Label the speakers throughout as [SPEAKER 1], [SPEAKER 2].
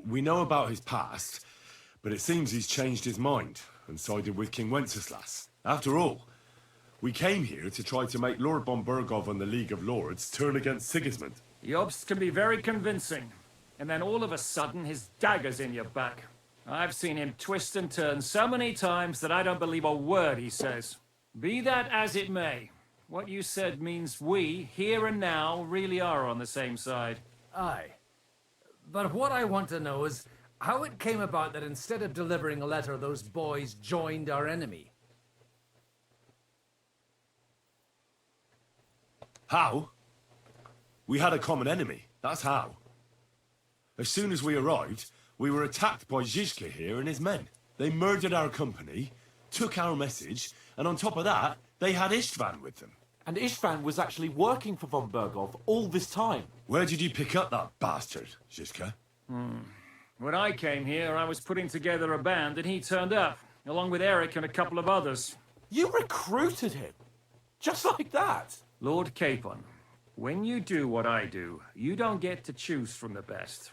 [SPEAKER 1] We know about his past, but it seems he's changed his mind and sided with King Wenceslas. After all, we came here to try to make Lord von Burgov and the League of Lords turn against Sigismund.
[SPEAKER 2] Jobst can be very convincing, and then all of a sudden his dagger's in your back. I've seen him twist and turn so many times that I don't believe a word he says. Be that as it may, what you said means we, here and now, really are on the same side.
[SPEAKER 3] Aye. But what I want to know is how it came about that instead of delivering a letter, those boys joined our enemy.
[SPEAKER 1] How? We had a common enemy, that's how. As soon as we arrived, we were attacked by Zizka here and his men. They murdered our company, took our message, and on top of that, they had Istvan with them.
[SPEAKER 4] And Istvan was actually working for von Burgov all this time.
[SPEAKER 1] Where did you pick up that bastard, Zizka?
[SPEAKER 2] When I came here, I was putting together a band, and he turned up, along with Eric and a couple of others.
[SPEAKER 4] You recruited him? Just like that?
[SPEAKER 2] Lord Capon, when you do what I do, you don't get to choose from the best,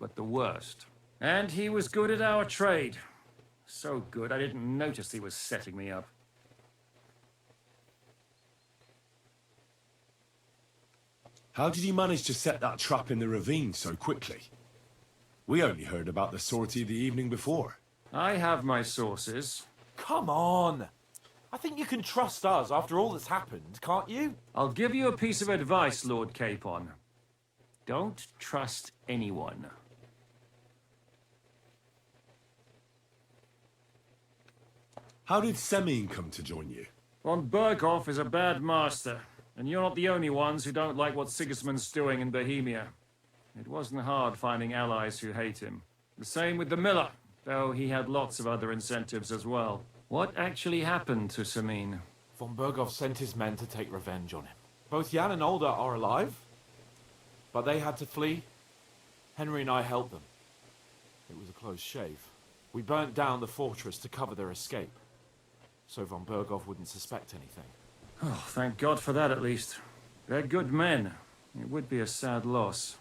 [SPEAKER 2] but the worst. And he was good at our trade. So good, I didn't notice he was setting me up.
[SPEAKER 1] How did you manage to set that trap in the ravine so quickly? We only heard about the sortie the evening before.
[SPEAKER 2] I have my sources.
[SPEAKER 4] Come on. I think you can trust us after all that's happened, can't you?
[SPEAKER 2] I'll give you a piece of advice, Lord Capon. Don't trust anyone.
[SPEAKER 1] How did Semyon come to join you?
[SPEAKER 2] Von Burgov is a bad master, and you're not the only ones who don't like what Sigismund's doing in Bohemia. It wasn't hard finding allies who hate him. The same with the miller, though he had lots of other incentives as well. What actually happened to Semyon?
[SPEAKER 4] Von Burgov sent his men to take revenge on him. Both Jan and Olda are alive, but they had to flee. Henry and I helped them. It was a close shave. We burnt down the fortress to cover their escape, so von Burgov wouldn't suspect anything.
[SPEAKER 2] Oh, thank God for that at least. They're good men. It would be a sad loss.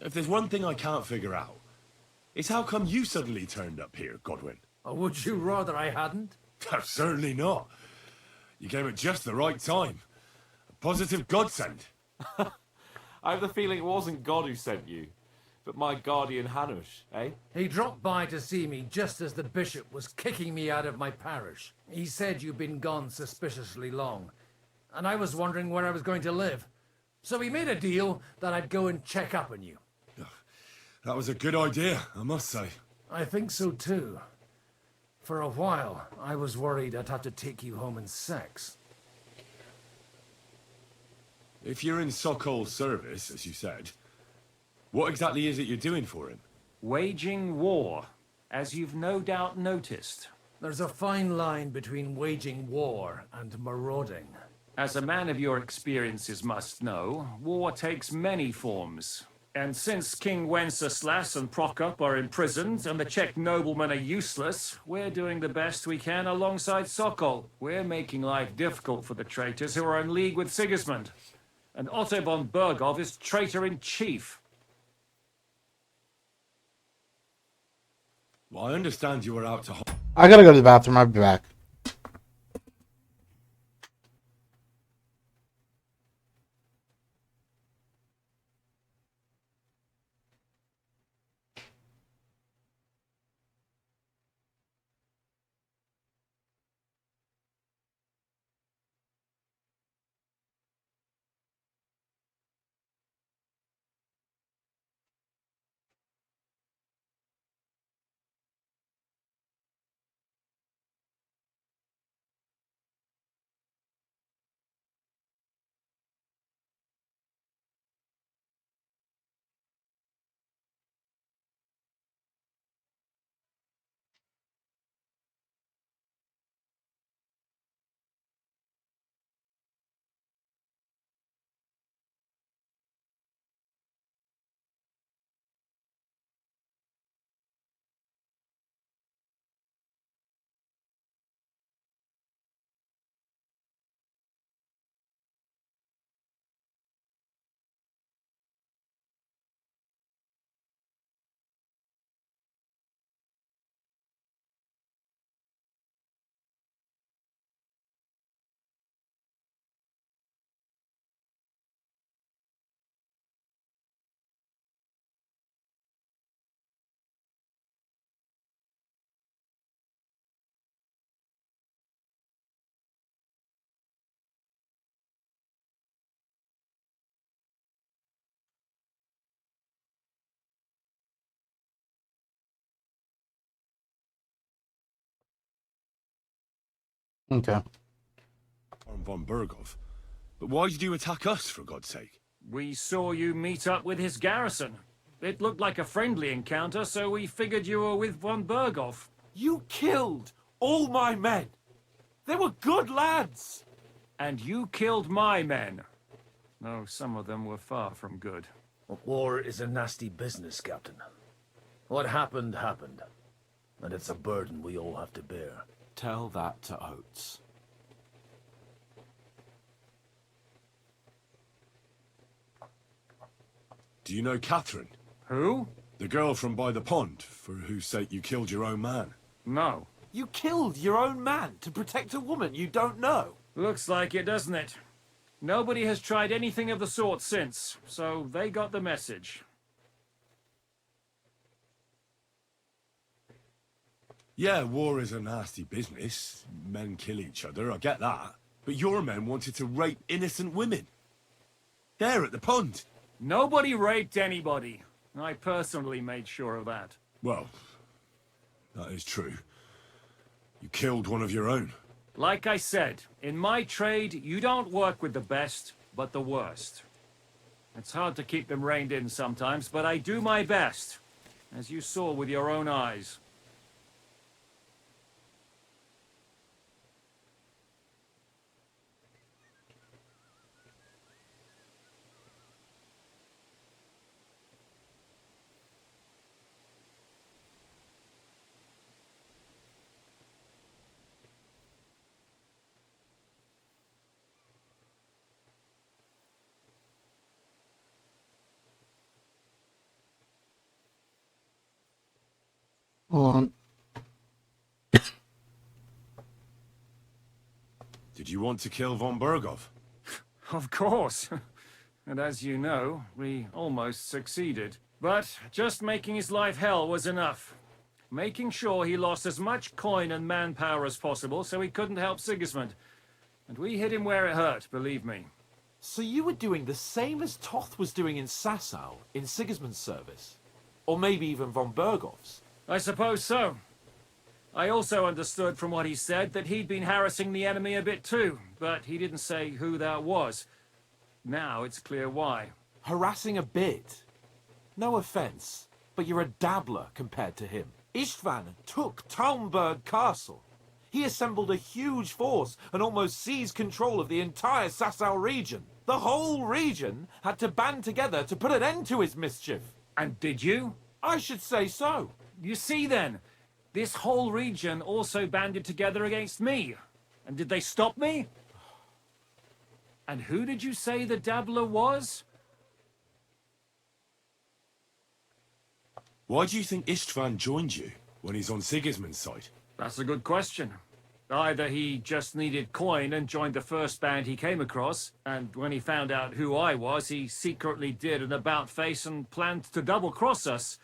[SPEAKER 1] If there's one thing I can't figure out, it's how come you suddenly turned up here, Godwin?
[SPEAKER 3] Or would you rather I hadn't?
[SPEAKER 1] Certainly not. You came at just the right time. A positive godsend.
[SPEAKER 4] I have the feeling it wasn't God who sent you, but my guardian Hanush, eh?
[SPEAKER 3] He dropped by to see me just as the bishop was kicking me out of my parish. He said you'd been gone suspiciously long, and I was wondering where I was going to live. So we made a deal that I'd go and check up on you.
[SPEAKER 1] That was a good idea, I must say.
[SPEAKER 3] I think so too. For a while, I was worried I'd have to take you home in sex.
[SPEAKER 1] If you're in Sokol's service, as you said, what exactly is it you're doing for him?
[SPEAKER 2] Waging war, as you've no doubt noticed.
[SPEAKER 3] There's a fine line between waging war and marauding.
[SPEAKER 2] As a man of your experiences must know, war takes many forms. And since King Wenceslas and Prokop are imprisoned and the Czech noblemen are useless, we're doing the best we can alongside Sokol. We're making life difficult for the traitors who are in league with Sigismund. And Otto von Burgov is traitor-in-chief.
[SPEAKER 1] Well, I understand you were out to...
[SPEAKER 5] I gotta go to the bathroom. I'll be back. Okay.
[SPEAKER 1] Baron von Berghoff. But why did you attack us, for God's sake?
[SPEAKER 2] We saw you meet up with his garrison. It looked like a friendly encounter, so we figured you were with von Berghoff.
[SPEAKER 4] You killed all my men. They were good lads.
[SPEAKER 2] And you killed my men. Though some of them were far from good.
[SPEAKER 6] War is a nasty business, Captain. What happened, happened. And it's a burden we all have to bear.
[SPEAKER 4] Tell that to Oates.
[SPEAKER 1] Do you know Catherine?
[SPEAKER 2] Who?
[SPEAKER 1] The girl from by the pond, for whose sake you killed your own man.
[SPEAKER 2] No.
[SPEAKER 4] You killed your own man to protect a woman you don't know.
[SPEAKER 2] Looks like it, doesn't it? Nobody has tried anything of the sort since, so they got the message.
[SPEAKER 1] Yeah, war is a nasty business. Men kill each other, I get that. But your men wanted to rape innocent women. There at the pond.
[SPEAKER 2] Nobody raped anybody. I personally made sure of that.
[SPEAKER 1] Well, that is true. You killed one of your own.
[SPEAKER 2] Like I said, in my trade, you don't work with the best, but the worst. It's hard to keep them reined in sometimes, but I do my best, as you saw with your own eyes.
[SPEAKER 5] Hold on.
[SPEAKER 1] Did you want to kill von Berghoff?
[SPEAKER 2] Of course. And as you know, we almost succeeded. But just making his life hell was enough. Making sure he lost as much coin and manpower as possible so he couldn't help Sigismund. And we hit him where it hurt, believe me.
[SPEAKER 4] So you were doing the same as Toth was doing in Sasau, in Sigismund's service? Or maybe even von Berghoff's?
[SPEAKER 2] I suppose so. I also understood from what he said that he'd been harassing the enemy a bit too, but he didn't say who that was. Now it's clear why.
[SPEAKER 4] Harassing a bit? No offense, but you're a dabbler compared to him. Istvan took Talmberg Castle. He assembled a huge force and almost seized control of the entire Sasau region. The whole region had to band together to put an end to his mischief.
[SPEAKER 2] And did you?
[SPEAKER 4] I should say so.
[SPEAKER 2] You see then, this whole region also banded together against me. And did they stop me? And who did you say the dabbler was?
[SPEAKER 1] Why do you think Istvan joined you when he's on Sigismund's side?
[SPEAKER 2] That's a good question. Either he just needed coin and joined the first band he came across, and when he found out who I was, he secretly did an about-face and planned to double-cross us.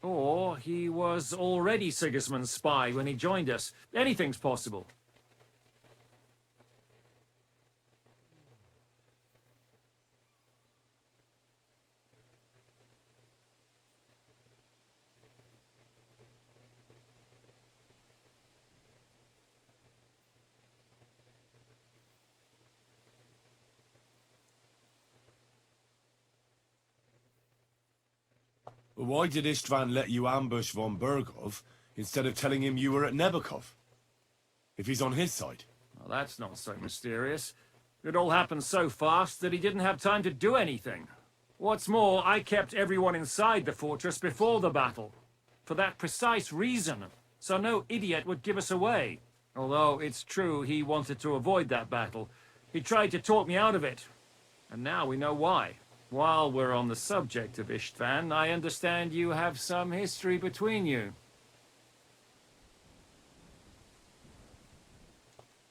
[SPEAKER 2] Or he was already Sigismund's spy when he joined us. Anything's possible.
[SPEAKER 1] Why did Istvan let you ambush von Berghoff instead of telling him you were at Nebakov? If he's on his side.
[SPEAKER 2] Well, that's not so mysterious. It all happened so fast that he didn't have time to do anything. What's more, I kept everyone inside the fortress before the battle. For that precise reason. So no idiot would give us away. Although it's true he wanted to avoid that battle. He tried to talk me out of it. And now we know why. While we're on the subject of Istvan, I understand you have some history between you.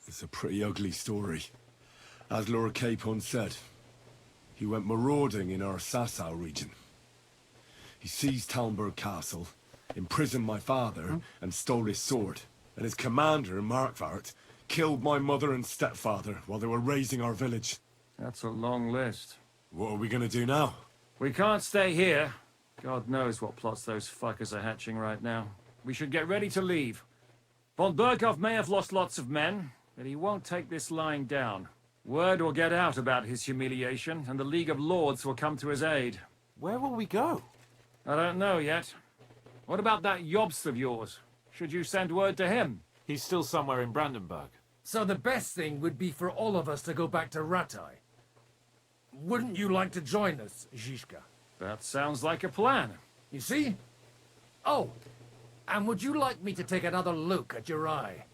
[SPEAKER 1] It's a pretty ugly story. As Lord Capon said, he went marauding in our Sasau region. He seized Talmberg Castle, imprisoned my father, and stole his sword. And his commander, Markvart, killed my mother and stepfather while they were raising our village.
[SPEAKER 2] That's a long list.
[SPEAKER 1] What are we gonna do now?
[SPEAKER 2] We can't stay here. God knows what plots those fuckers are hatching right now. We should get ready to leave. Von Berghoff may have lost lots of men, but he won't take this lying down. Word will get out about his humiliation, and the League of Lords will come to his aid.
[SPEAKER 4] Where will we go?
[SPEAKER 2] I don't know yet. What about that Jobst of yours? Should you send word to him?
[SPEAKER 4] He's still somewhere in Brandenburg.
[SPEAKER 3] So the best thing would be for all of us to go back to Ratai. Wouldn't you like to join us, Zizka?
[SPEAKER 2] That sounds like a plan.
[SPEAKER 3] You see? Oh, and would you like me to take another look at your eye?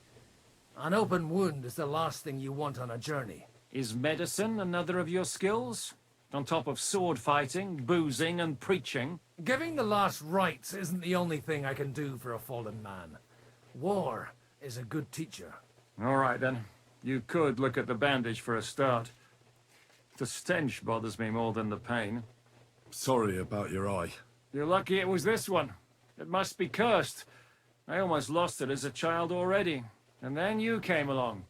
[SPEAKER 3] An open wound is the last thing you want on a journey.
[SPEAKER 2] Is medicine another of your skills? On top of sword fighting, boozing, and preaching?
[SPEAKER 3] Giving the last rites isn't the only thing I can do for a fallen man. War is a good teacher.
[SPEAKER 2] All right, then. You could look at the bandage for a start. The stench bothers me more than the pain.
[SPEAKER 1] Sorry about your eye.
[SPEAKER 2] You're lucky it was this one. It must be cursed. I almost lost it as a child already. And then you came along.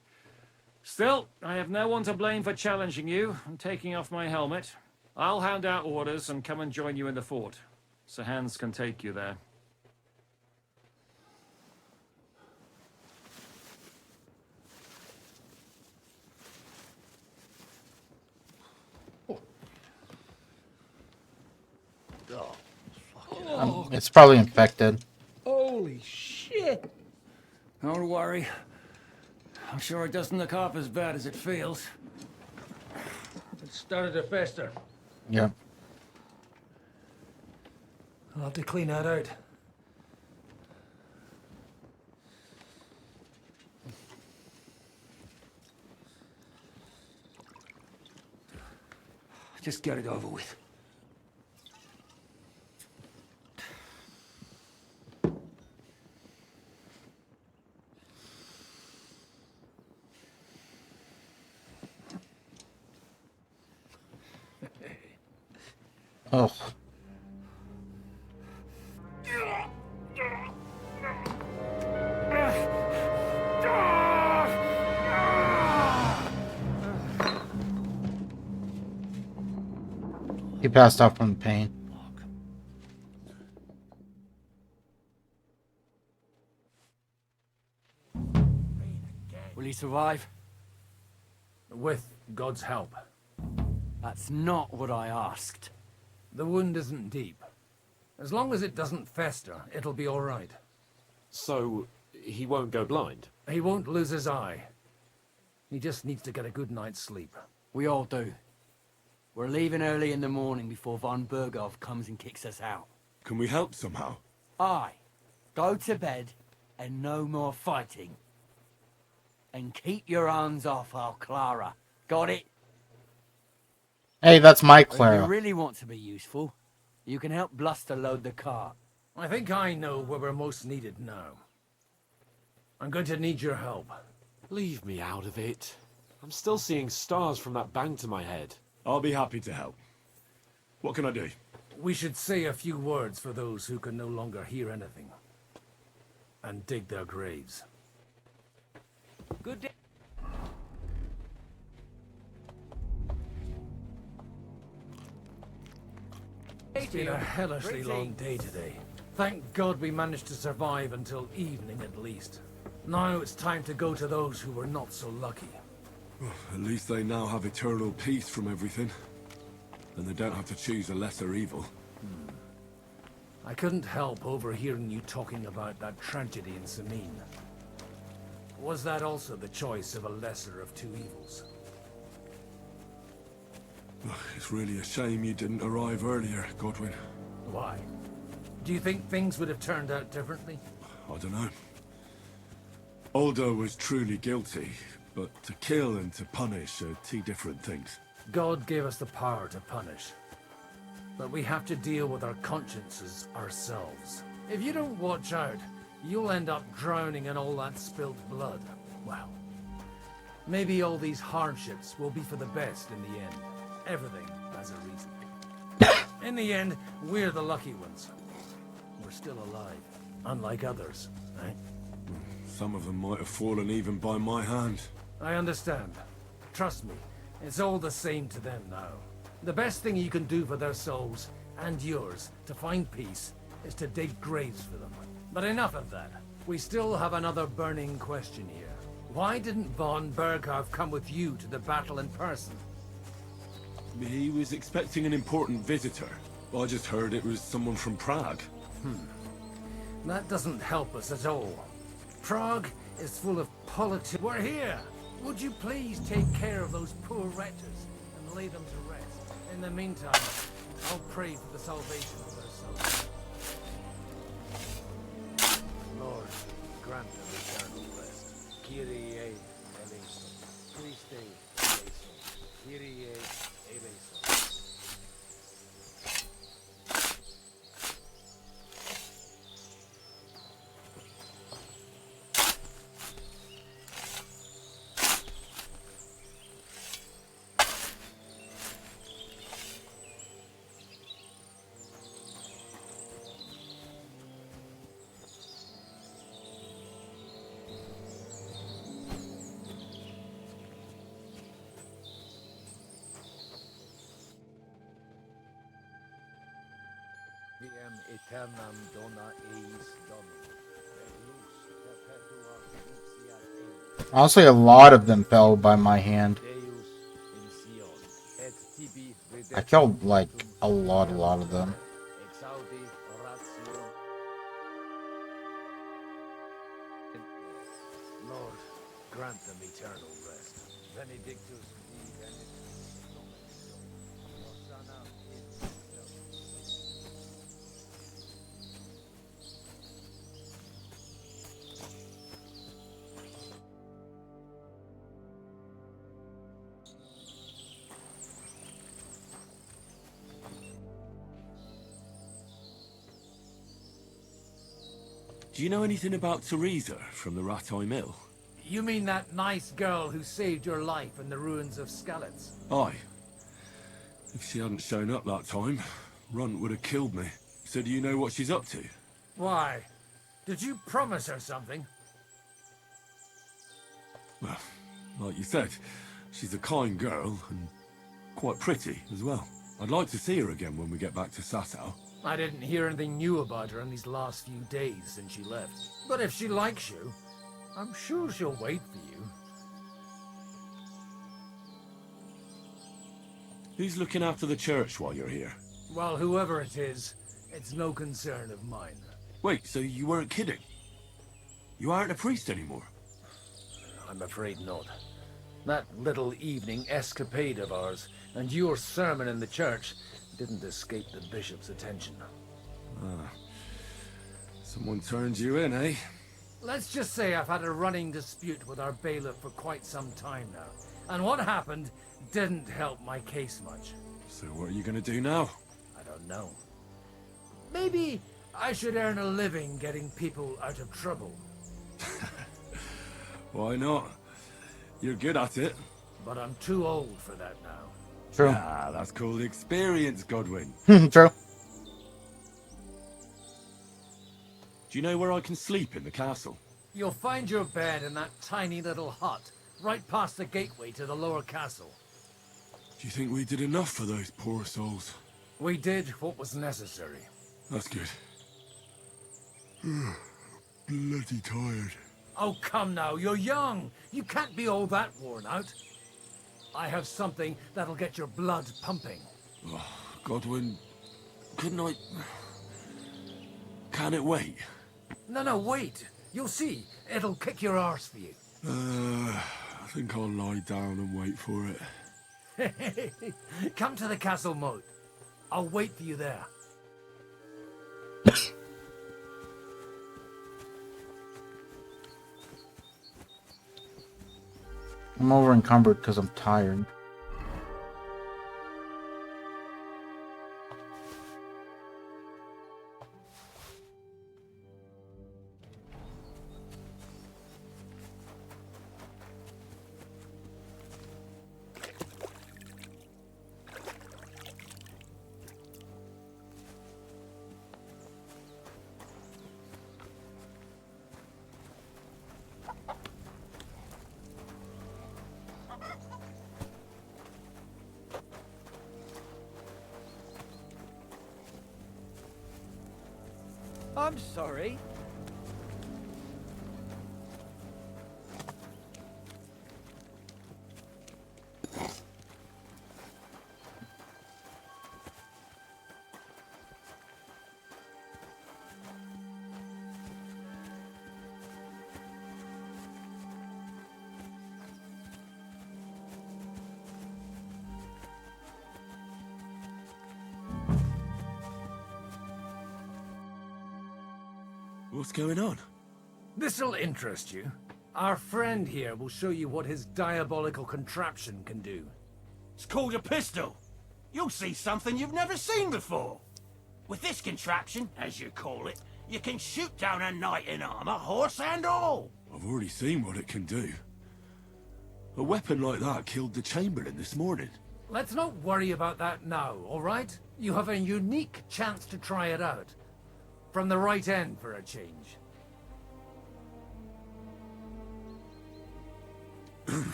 [SPEAKER 2] Still, I have no one to blame for challenging you and taking off my helmet. I'll hand out orders and come and join you in the fort. Sir Hans can take you there.
[SPEAKER 5] It's probably infected.
[SPEAKER 7] Holy shit!
[SPEAKER 2] Don't worry. I'm sure it doesn't look half as bad as it feels.
[SPEAKER 3] It started to fester.
[SPEAKER 5] Yeah.
[SPEAKER 3] I'll have to clean that out.
[SPEAKER 7] Just get it over with.
[SPEAKER 5] Oh. He passed out from the pain.
[SPEAKER 7] Will he survive?
[SPEAKER 3] With God's help.
[SPEAKER 7] That's not what I asked.
[SPEAKER 3] The wound isn't deep. As long as it doesn't fester, it'll be all right.
[SPEAKER 4] So, he won't go blind?
[SPEAKER 3] He won't lose his eye. He just needs to get a good night's sleep.
[SPEAKER 7] We all do. We're leaving early in the morning before von Burgov comes and kicks us out.
[SPEAKER 1] Can we help somehow?
[SPEAKER 7] Aye. Go to bed and no more fighting. And keep your hands off our Clara. Got it?
[SPEAKER 5] Hey, that's my
[SPEAKER 7] If you
[SPEAKER 5] Clara.
[SPEAKER 7] really want to be useful, you can help Bluster load the cart.
[SPEAKER 3] I think I know where we're most needed now. I'm going to need your help.
[SPEAKER 4] Leave me out of it. I'm still seeing stars from that bang to my head.
[SPEAKER 1] I'll be happy to help. What can I do?
[SPEAKER 3] We should say a few words for those who can no longer hear anything. And dig their graves.
[SPEAKER 7] Good day.
[SPEAKER 3] It's been a hellishly long day today. Thank God we managed to survive until evening at least. Now it's time to go to those who were not so lucky.
[SPEAKER 1] At least they now have eternal peace from everything. Then they don't have to choose a lesser evil.
[SPEAKER 3] I couldn't help overhearing you talking about that tragedy in Samin. Was that also the choice of a lesser of two evils?
[SPEAKER 1] It's really a shame you didn't arrive earlier, Godwin.
[SPEAKER 3] Why? Do you think things would have turned out differently?
[SPEAKER 1] I don't know. Aldo was truly guilty, but to kill and to punish are two different things.
[SPEAKER 3] God gave us the power to punish. But we have to deal with our consciences ourselves. If you don't watch out, you'll end up drowning in all that spilt blood. Well, maybe all these hardships will be for the best in the end. Everything has a reason. In the end, we're the lucky ones. We're still alive, unlike others, eh?
[SPEAKER 1] Some of them might have fallen even by my hand.
[SPEAKER 3] I understand. Trust me, it's all the same to them now. The best thing you can do for their souls, and yours, to find peace, is to dig graves for them. But enough of that. We still have another burning question here. Why didn't von Berghoff come with you to the battle in person?
[SPEAKER 1] He was expecting an important visitor. I just heard it was someone from Prague.
[SPEAKER 3] That doesn't help us at all. Prague is full of politics. We're here! Would you please take care of those poor wretches and lay them to rest? In the meantime, I'll pray for the salvation of their souls.
[SPEAKER 6] Lord, grant them eternal rest. Kyrie eleison. Christe eleison. Kyrie eleison. Viam aeternam dona eis Domini. Et lux perpetua luxiat eis.
[SPEAKER 5] Honestly, a lot of them fell by my hand.
[SPEAKER 6] Deus in Sion. Et tibi
[SPEAKER 5] I killed, like, a lot of them.
[SPEAKER 6] Exaudi oratio. Lord, grant them eternal rest. Benedictus vi benedictus nomen Hosanna in Christo.
[SPEAKER 1] Do you know anything about Teresa from the Rattay Mill?
[SPEAKER 3] You mean that nice girl who saved your life in the ruins of Skalitz?
[SPEAKER 1] Aye. If she hadn't shown up that time, Runt would have killed me. So do you know what she's up to?
[SPEAKER 3] Why? Did you promise her something?
[SPEAKER 1] Well, like you said, she's a kind girl and quite pretty as well. I'd like to see her again when we get back to Sasau.
[SPEAKER 3] I didn't hear anything new about her in these last few days since she left. But if she likes you, I'm sure she'll wait for you.
[SPEAKER 1] Who's looking after the church while you're here?
[SPEAKER 3] Well, whoever it is, it's no concern of mine.
[SPEAKER 1] Wait, so you weren't kidding? You aren't a priest anymore?
[SPEAKER 6] I'm afraid not. That little evening escapade of ours and your sermon in the church didn't escape the bishop's attention.
[SPEAKER 1] Someone turned you in, eh?
[SPEAKER 3] Let's just say I've had a running dispute with our bailiff for quite some time now. And what happened didn't help my case much.
[SPEAKER 1] So what are you gonna do now?
[SPEAKER 6] I don't know.
[SPEAKER 3] Maybe I should earn a living getting people out of trouble.
[SPEAKER 1] Why not? You're good at it.
[SPEAKER 3] But I'm too old for that now.
[SPEAKER 5] True.
[SPEAKER 1] Ah, that's called experience, Godwin.
[SPEAKER 5] True.
[SPEAKER 1] Do you know where I can sleep in the castle?
[SPEAKER 3] You'll find your bed in that tiny little hut, right past the gateway to the lower castle.
[SPEAKER 1] Do you think we did enough for those poor souls?
[SPEAKER 3] We did what was necessary.
[SPEAKER 1] That's good. Bloody tired.
[SPEAKER 3] Oh, come now, you're young. You can't be all that worn out. I have something that'll get your blood pumping.
[SPEAKER 1] Oh, Godwin, couldn't I... Can it wait?
[SPEAKER 3] No, wait. You'll see. It'll kick your arse for you.
[SPEAKER 1] I think I'll lie down and wait for it.
[SPEAKER 3] Come to the castle moat. I'll wait for you there.
[SPEAKER 5] I'm over encumbered because I'm tired.
[SPEAKER 7] I'm sorry.
[SPEAKER 1] What's going on?
[SPEAKER 3] This'll interest you. Our friend here will show you what his diabolical contraption can do.
[SPEAKER 8] It's called a pistol. You'll see something you've never seen before. With this contraption, as you call it, you can shoot down a knight in armor, horse and all.
[SPEAKER 1] I've already seen what it can do. A weapon like that killed the Chamberlain this morning.
[SPEAKER 3] Let's not worry about that now, all right? You have a unique chance to try it out. From the right end for a change.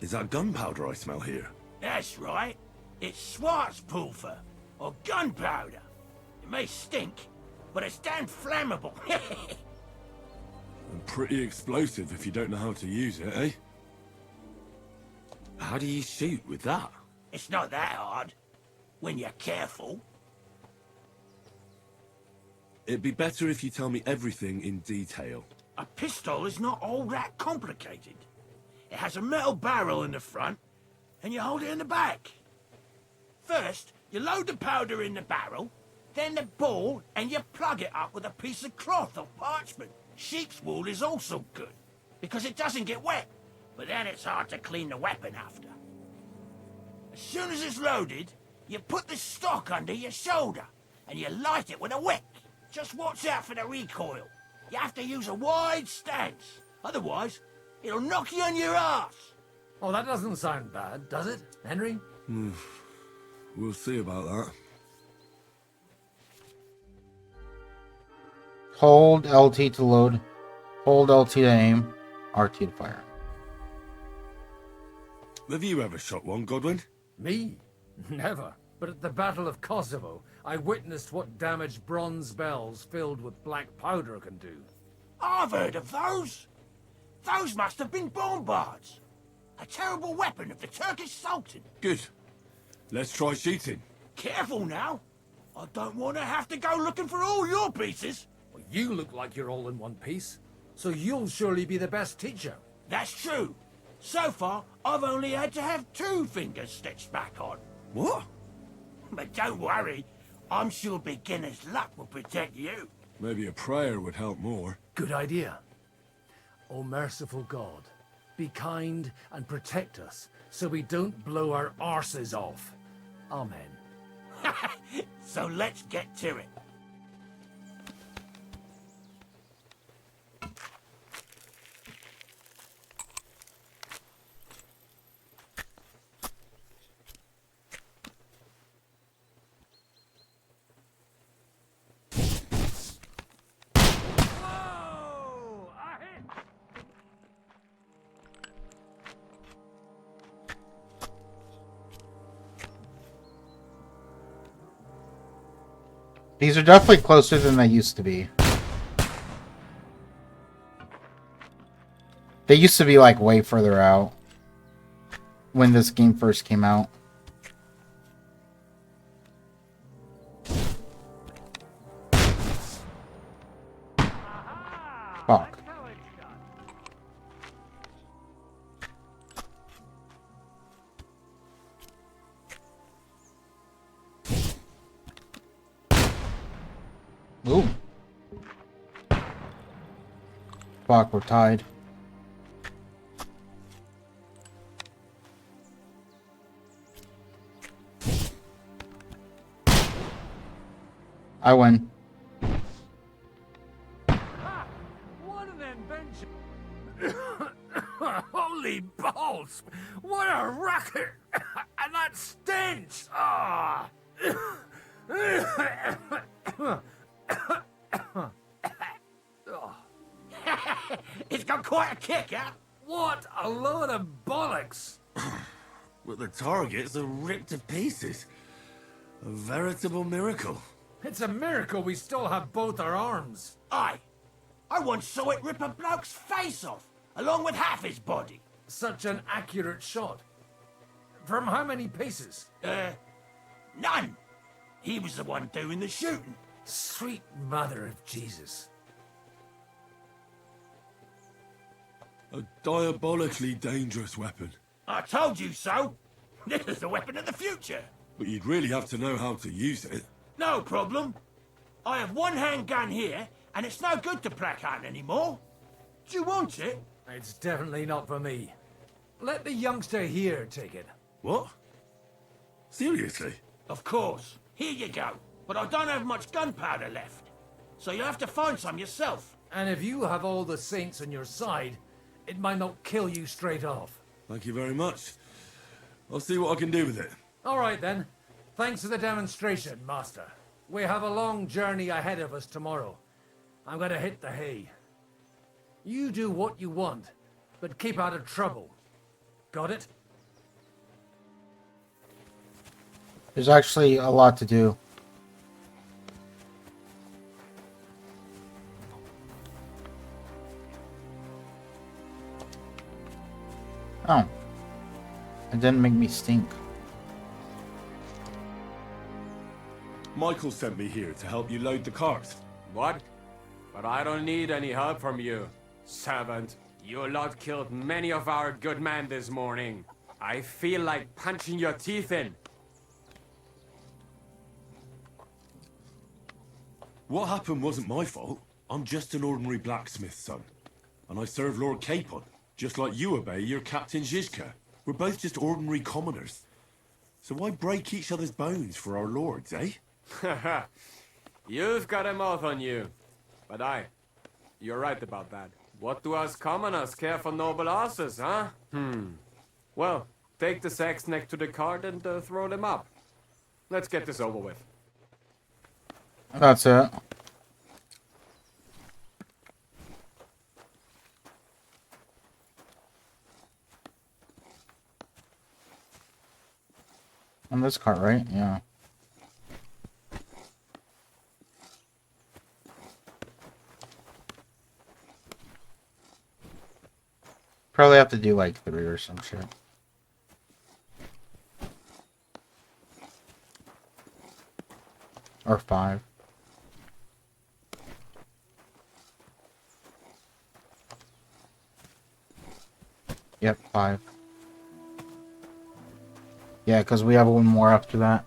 [SPEAKER 1] Is that gunpowder I smell here?
[SPEAKER 8] That's right. It's Schwarzpulver, or gunpowder. It may stink, but it's damn flammable.
[SPEAKER 1] And pretty explosive if you don't know how to use it, eh? How do you shoot with that?
[SPEAKER 8] It's not that hard, when you're careful.
[SPEAKER 1] It'd be better if you tell me everything in detail.
[SPEAKER 8] A pistol is not all that complicated. It has a metal barrel in the front, and you hold it in the back. First, you load the powder in the barrel, then the ball, and you plug it up with a piece of cloth or parchment. Sheep's wool is also good, because it doesn't get wet, but then it's hard to clean the weapon after. As soon as it's loaded, you put the stock under your shoulder, and you light it with a wick. Just watch out for the recoil. You have to use a wide stance, otherwise it'll knock you on your ass.
[SPEAKER 3] Oh, that doesn't sound bad, does it, Henry?
[SPEAKER 1] We'll see about that.
[SPEAKER 5] Hold LT to load. Hold LT to aim. RT to fire.
[SPEAKER 1] Have you ever shot one, Godwin?
[SPEAKER 3] Me? Never. But at the Battle of Kosovo, I witnessed what damage bronze bells filled with black powder can do.
[SPEAKER 8] I've heard of those. Those must have been bombards. A terrible weapon of the Turkish Sultan.
[SPEAKER 1] Good. Let's try shooting.
[SPEAKER 8] Careful now. I don't want to have to go looking for all your pieces.
[SPEAKER 3] Well, you look like you're all in one piece, so you'll surely be the best teacher.
[SPEAKER 8] That's true. So far, I've only had to have 2 fingers stitched back on.
[SPEAKER 1] What?
[SPEAKER 8] But don't worry. I'm sure beginner's luck will protect you.
[SPEAKER 1] Maybe a prayer would help more.
[SPEAKER 3] Good idea. O merciful God, be kind and protect us so we don't blow our arses off. Amen.
[SPEAKER 8] So let's get to it.
[SPEAKER 5] These are definitely closer than they used to be. They used to be like way further out when this game first came out. Fuck. Ooh. Fuck, we're tied. I win.
[SPEAKER 3] What an invention! Holy balls! What a racket! And that stench! Ah!
[SPEAKER 8] It's got quite a kick, huh?
[SPEAKER 3] What a load of bollocks!
[SPEAKER 1] But the targets are ripped to pieces. A veritable miracle.
[SPEAKER 3] It's a miracle we still have both our arms.
[SPEAKER 8] I once saw it rip a bloke's face off, along with half his body.
[SPEAKER 3] Such an accurate shot. From how many paces?
[SPEAKER 8] None. He was the one doing the shooting.
[SPEAKER 3] Sweet mother of Jesus.
[SPEAKER 1] A diabolically dangerous weapon.
[SPEAKER 8] I told you so. This is the weapon of the future.
[SPEAKER 1] But you'd really have to know how to use it.
[SPEAKER 8] No problem. I have one handgun here and it's no good to prac hunting anymore. Do you want it?
[SPEAKER 3] It's definitely not for me. Let the youngster here take it.
[SPEAKER 1] What? Seriously?
[SPEAKER 8] Of course. Here you go. But I don't have much gunpowder left. So you'll have to find some yourself.
[SPEAKER 3] And if you have all the saints on your side, it might not kill you straight off.
[SPEAKER 1] Thank you very much. I'll see what I can do with it.
[SPEAKER 3] All right then. Thanks for the demonstration, Master. We have a long journey ahead of us tomorrow. I'm gonna hit the hay. You do what you want, but keep out of trouble. Got it?
[SPEAKER 5] There's actually a lot to do. Oh. It didn't make me stink.
[SPEAKER 1] Michael sent me here to help you load the cart.
[SPEAKER 9] What? But I don't need any help from you, servant. You lot killed many of our good men this morning. I feel like punching your teeth in.
[SPEAKER 1] What happened wasn't my fault. I'm just an ordinary blacksmith's son. And I serve Lord Capon, just like you obey your Captain Zizka. We're both just ordinary commoners. So why break each other's bones for our lords, eh?
[SPEAKER 9] You've got a mouth on you. But you're right about that. What do us commoners care for noble asses, huh? Well, take the sacks next to the cart and throw them up. Let's get this over with.
[SPEAKER 5] That's it. On this cart, right? Yeah. Probably have to do like 3 or some shit. Or 5. Yep, 5. Yeah, because we have one more after that.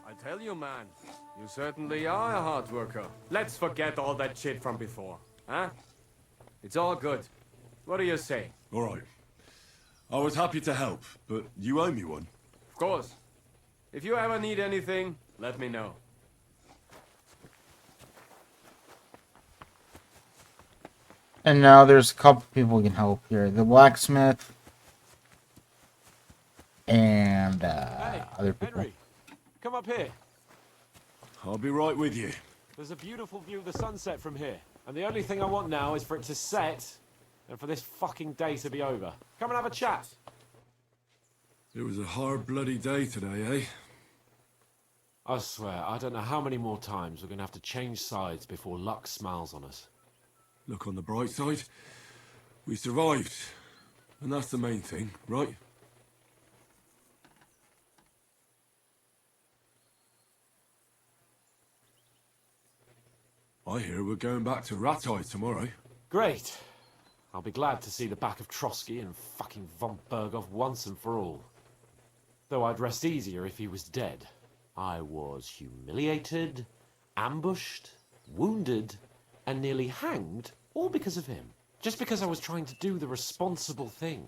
[SPEAKER 9] I tell you, man, you certainly are a hard worker. Let's forget all that shit from before, huh? It's all good. What do you say?
[SPEAKER 1] All right. I was happy to help, but you owe me one.
[SPEAKER 9] Of course. If you ever need anything, let me know.
[SPEAKER 5] And now there's a couple people who can help here. The blacksmith. And
[SPEAKER 4] Hey,
[SPEAKER 5] other people.
[SPEAKER 4] Henry, come up here.
[SPEAKER 1] I'll be right with you.
[SPEAKER 4] There's a beautiful view of the sunset from here. And the only thing I want now is for it to set and for this fucking day to be over. Come and have a chat.
[SPEAKER 1] It was a hard bloody day today, eh?
[SPEAKER 4] I swear, I don't know how many more times we're going to have to change sides before luck smiles on us.
[SPEAKER 1] Look on the bright side. We survived. And that's the main thing, right? I hear we're going back to Ratai tomorrow.
[SPEAKER 4] Great. I'll be glad to see the back of Trotsky and fucking von Berghoff once and for all. Though I'd rest easier if he was dead. I was humiliated, ambushed, wounded, and nearly hanged, all because of him. Just because I was trying to do the responsible thing.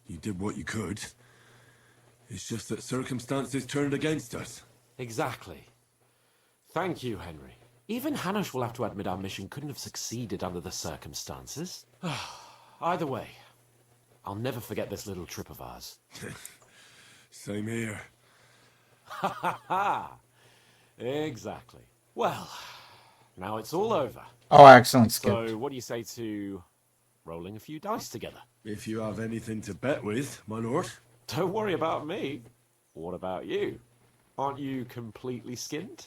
[SPEAKER 1] You did what you could. It's just that circumstances turned against us.
[SPEAKER 4] Exactly. Thank you, Henry. Even Hanush will have to admit our mission couldn't have succeeded under the circumstances. Either way, I'll never forget this little trip of ours.
[SPEAKER 1] Same here.
[SPEAKER 4] Ha ha ha! Exactly. Well, now it's all over.
[SPEAKER 5] Oh, excellent skip.
[SPEAKER 4] So, what do you say to rolling a few dice together?
[SPEAKER 1] If you have anything to bet with, my lord.
[SPEAKER 4] Don't worry about me. What about you? Aren't you completely skinned?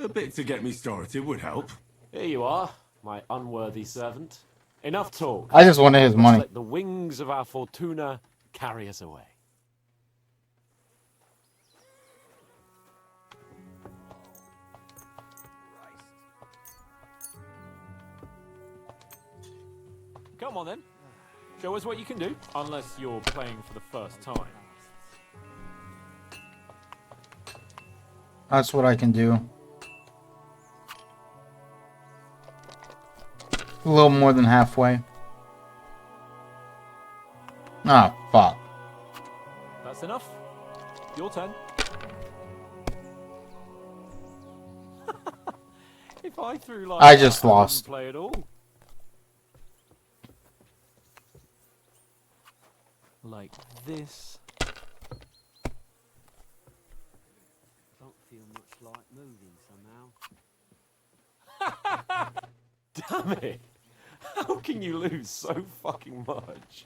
[SPEAKER 1] A bit to get me started would help.
[SPEAKER 4] Here you are, my unworthy servant. Enough talk.
[SPEAKER 5] I just wanted his
[SPEAKER 4] Let's
[SPEAKER 5] money.
[SPEAKER 4] let the wings of our Fortuna carry us away. Come on then. Show us what you can do. Unless you're playing for the first time.
[SPEAKER 5] That's what I can do. A little more than halfway. Ah, fuck.
[SPEAKER 4] That's enough. Your turn. If I threw like
[SPEAKER 5] I just
[SPEAKER 4] that,
[SPEAKER 5] lost.
[SPEAKER 4] I wouldn't play at all. Like this.
[SPEAKER 7] Don't feel much like moving somehow.
[SPEAKER 4] Damn it! How can you lose so fucking much?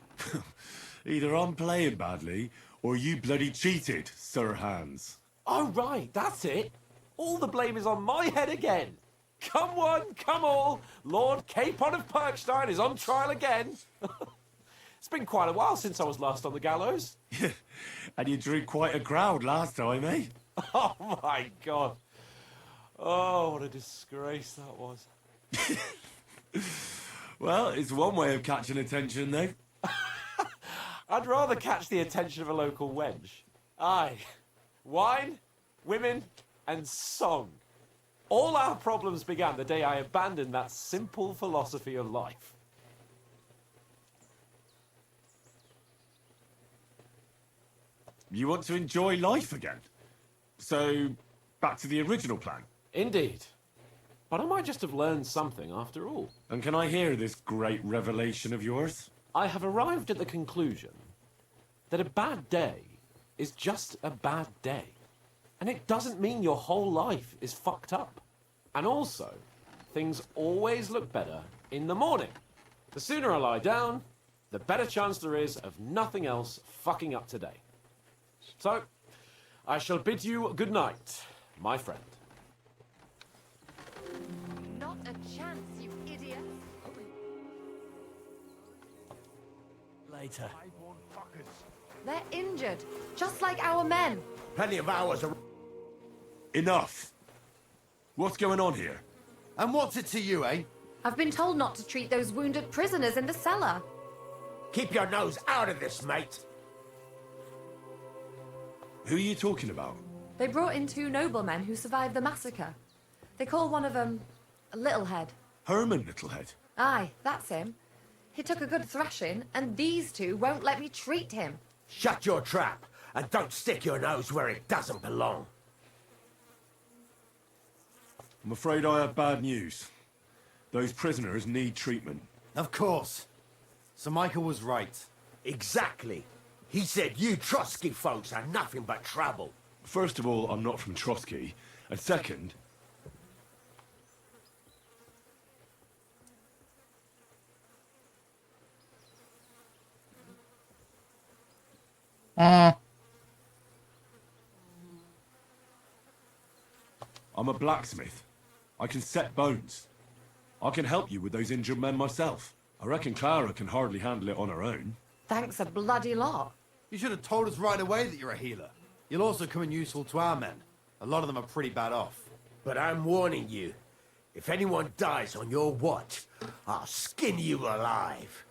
[SPEAKER 1] Either I'm playing badly, or you bloody cheated, Sir Hans.
[SPEAKER 4] Oh right, that's it. All the blame is on my head again. Come one, come all. Lord Capon of Perkstein is on trial again. It's been quite a while since I was last on the gallows.
[SPEAKER 1] And you drew quite a crowd last time, eh?
[SPEAKER 4] Oh my god. Oh, what a disgrace that was.
[SPEAKER 1] Well, it's one way of catching attention, though.
[SPEAKER 4] I'd rather catch the attention of a local wench. Aye. Wine, women, and song. All our problems began the day I abandoned that simple philosophy of life.
[SPEAKER 1] You want to enjoy life again? So, back to the original plan.
[SPEAKER 4] Indeed. But I might just have learned something after all.
[SPEAKER 1] And can I hear this great revelation of yours?
[SPEAKER 4] I have arrived at the conclusion that a bad day is just a bad day. And it doesn't mean your whole life is fucked up. And also, things always look better in the morning. The sooner I lie down, the better chance there is of nothing else fucking up today. So, I shall bid you good night, my friend.
[SPEAKER 10] Not a chance, you idiot.
[SPEAKER 7] Later.
[SPEAKER 10] They're injured, just like our men.
[SPEAKER 8] Plenty of hours are...
[SPEAKER 1] Enough! What's going on here?
[SPEAKER 11] And what's it to you, eh?
[SPEAKER 10] I've been told not to treat those wounded prisoners in the cellar.
[SPEAKER 8] Keep your nose out of this, mate.
[SPEAKER 1] Who are you talking about?
[SPEAKER 10] They brought in 2 noblemen who survived the massacre. They call one of them Littlehead.
[SPEAKER 1] Herman Littlehead.
[SPEAKER 10] Aye, that's him. He took a good thrashing, and these 2 won't let me treat him.
[SPEAKER 8] Shut your trap, and don't stick your nose where it doesn't belong.
[SPEAKER 1] I'm afraid I have bad news. Those prisoners need treatment.
[SPEAKER 11] Of course. Sir Michael was right.
[SPEAKER 8] Exactly. He said you Trotsky folks are nothing but trouble.
[SPEAKER 1] First of all, I'm not from Trotsky. And second... I'm a blacksmith. I can set bones. I can help you with those injured men myself. I reckon Clara can hardly handle it on her own.
[SPEAKER 10] Thanks a bloody lot.
[SPEAKER 11] You should have told us right away that you're a healer. You'll also come in useful to our men. A lot of them are pretty bad off.
[SPEAKER 8] But I'm warning you. If anyone dies on your watch, I'll skin you alive.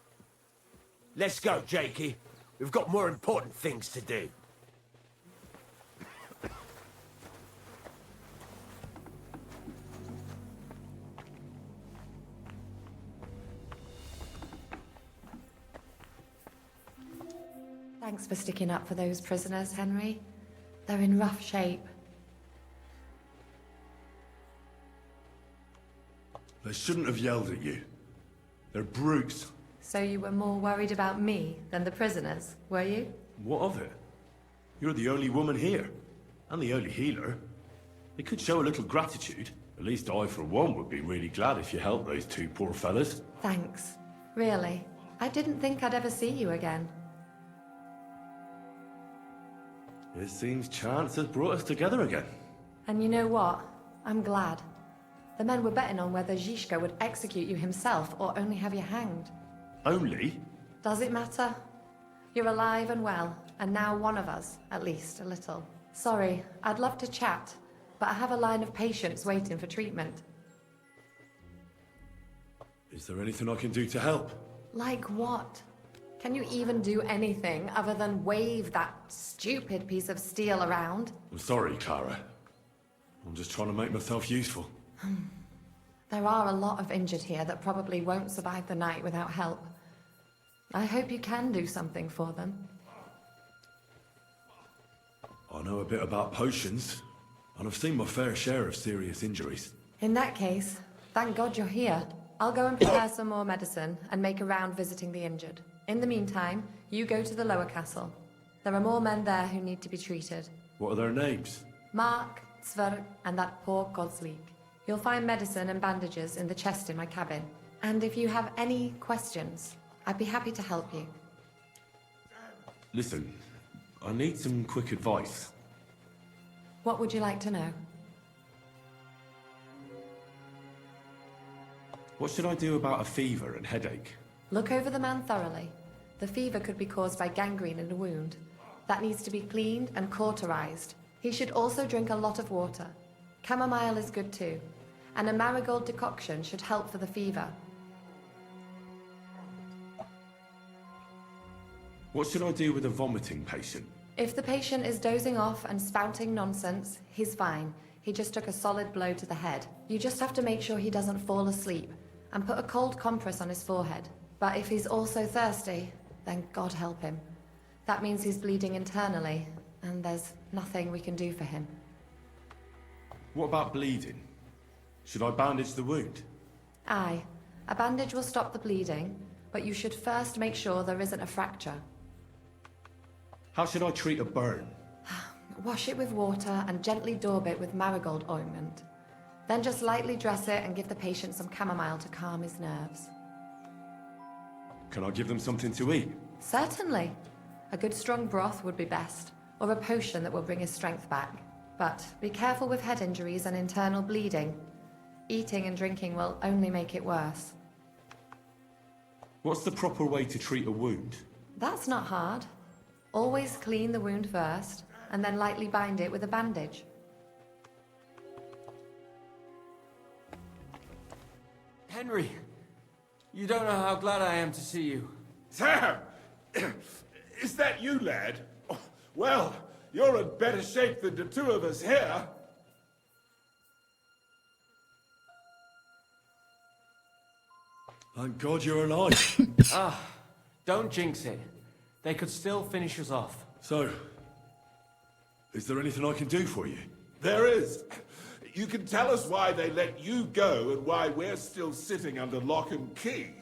[SPEAKER 8] Let's go, Jakey. We've got more important things to do.
[SPEAKER 10] Thanks for sticking up for those prisoners, Henry. They're in rough shape.
[SPEAKER 1] They shouldn't have yelled at you. They're brutes.
[SPEAKER 10] So you were more worried about me than the prisoners, were you?
[SPEAKER 1] What of it? You're the only woman here. And the only healer. They could show a little gratitude. At least I, for one, would be really glad if you helped those 2 poor fellas.
[SPEAKER 10] Thanks. Really. I didn't think I'd ever see you again.
[SPEAKER 1] It seems chance has brought us together again.
[SPEAKER 10] And you know what? I'm glad. The men were betting on whether Zizka would execute you himself or only have you hanged.
[SPEAKER 1] Only?
[SPEAKER 10] Does it matter? You're alive and well, and now one of us, at least a little. Sorry, I'd love to chat, but I have a line of patients waiting for treatment.
[SPEAKER 1] Is there anything I can do to help?
[SPEAKER 10] Like what? Can you even do anything other than wave that stupid piece of steel around?
[SPEAKER 1] I'm sorry, Clara. I'm just trying to make myself useful.
[SPEAKER 10] There are a lot of injured here that probably won't survive the night without help. I hope you can do something for them.
[SPEAKER 1] I know a bit about potions, and I've seen my fair share of serious injuries.
[SPEAKER 10] In that case, thank God you're here. I'll go and prepare some more medicine and make a round visiting the injured. In the meantime, you go to the lower castle. There are more men there who need to be treated.
[SPEAKER 1] What are their names?
[SPEAKER 10] Mark, Sverg, and that poor Godsleek. You'll find medicine and bandages in the chest in my cabin. And if you have any questions, I'd be happy to help you.
[SPEAKER 1] Listen, I need some quick advice.
[SPEAKER 10] What would you like to know?
[SPEAKER 1] What should I do about a fever and headache?
[SPEAKER 10] Look over the man thoroughly. The fever could be caused by gangrene in a wound. That needs to be cleaned and cauterized. He should also drink a lot of water. Chamomile is good too. And a marigold decoction should help for the fever.
[SPEAKER 1] What should I do with a vomiting patient?
[SPEAKER 10] If the patient is dozing off and spouting nonsense, he's fine. He just took a solid blow to the head. You just have to make sure he doesn't fall asleep and put a cold compress on his forehead. But if he's also thirsty, then God help him. That means he's bleeding internally, and there's nothing we can do for him.
[SPEAKER 1] What about bleeding? Should I bandage the wound?
[SPEAKER 10] Aye. A bandage will stop the bleeding, but you should first make sure there isn't a fracture.
[SPEAKER 1] How should I treat a burn?
[SPEAKER 10] Wash it with water and gently daub it with marigold ointment. Then just lightly dress it and give the patient some chamomile to calm his nerves.
[SPEAKER 1] Can I give them something to eat?
[SPEAKER 10] Certainly. A good strong broth would be best, or a potion that will bring his strength back. But be careful with head injuries and internal bleeding. Eating and drinking will only make it worse.
[SPEAKER 1] What's the proper way to treat a wound?
[SPEAKER 10] That's not hard. Always clean the wound first, and then lightly bind it with a bandage.
[SPEAKER 9] Henry, you don't know how glad I am to see you.
[SPEAKER 12] Sam! Is that you, lad? Well, you're in better shape than the two of us here.
[SPEAKER 1] Thank God you're alive.
[SPEAKER 9] Don't jinx it. They could still finish us off.
[SPEAKER 1] So, is there anything I can do for you?
[SPEAKER 12] There is. You can tell us why they let you go and why we're still sitting under lock and key.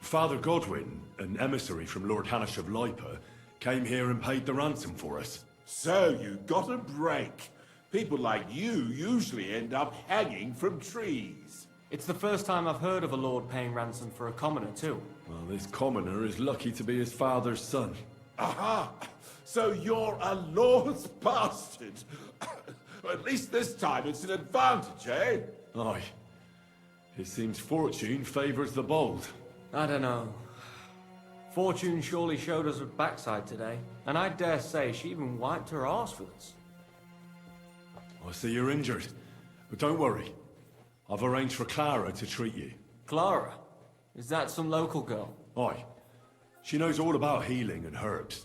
[SPEAKER 1] Father Godwin, an emissary from Lord Hanish of Lipa, came here and paid the ransom for us.
[SPEAKER 12] So you got a break. People like you usually end up hanging from trees.
[SPEAKER 9] It's the first time I've heard of a lord paying ransom for a commoner, too.
[SPEAKER 1] Well, this commoner is lucky to be his father's son.
[SPEAKER 12] Aha! So you're a lord's bastard. At least this time it's an advantage, eh?
[SPEAKER 1] Aye. It seems fortune favours the bold.
[SPEAKER 9] I don't know. Fortune surely showed us her backside today, and I dare say she even wiped her arse with us.
[SPEAKER 1] I see you're injured, but don't worry. I've arranged for Clara to treat you.
[SPEAKER 9] Clara? Is that some local girl?
[SPEAKER 1] Aye. She knows all about healing and herbs.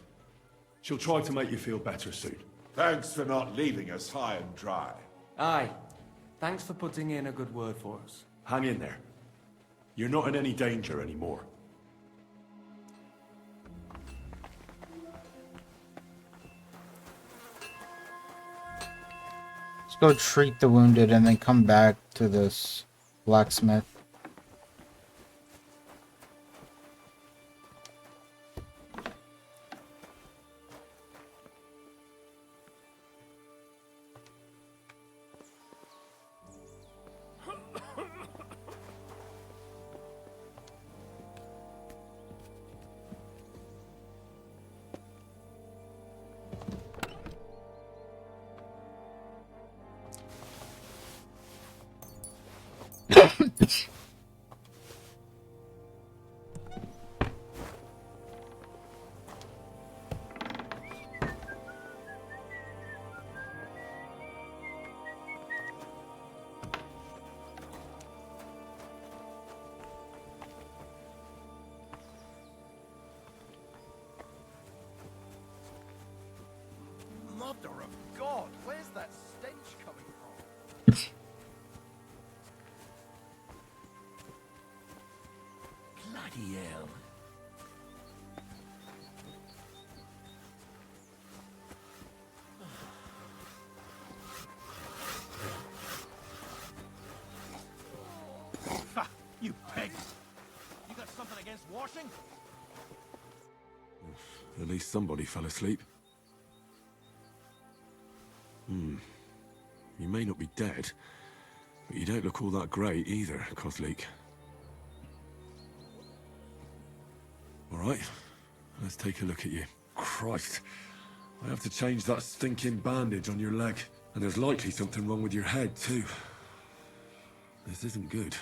[SPEAKER 1] She'll try to make you feel better soon.
[SPEAKER 12] Thanks for not leaving us high and dry.
[SPEAKER 9] Aye. Thanks for putting in a good word for us.
[SPEAKER 1] Hang in there. You're not in any danger anymore.
[SPEAKER 5] Let's go treat the wounded and then come back to this blacksmith.
[SPEAKER 11] Mother of God, where's that stench coming from?
[SPEAKER 8] Bloody hell. Ha, you pig! You got something against washing?
[SPEAKER 1] At least somebody fell asleep. You may not be dead, but you don't look all that great either, Kozlik. All right, let's take a look at you. Christ, I have to change that stinking bandage on your leg. And there's likely something wrong with your head, too. This isn't good.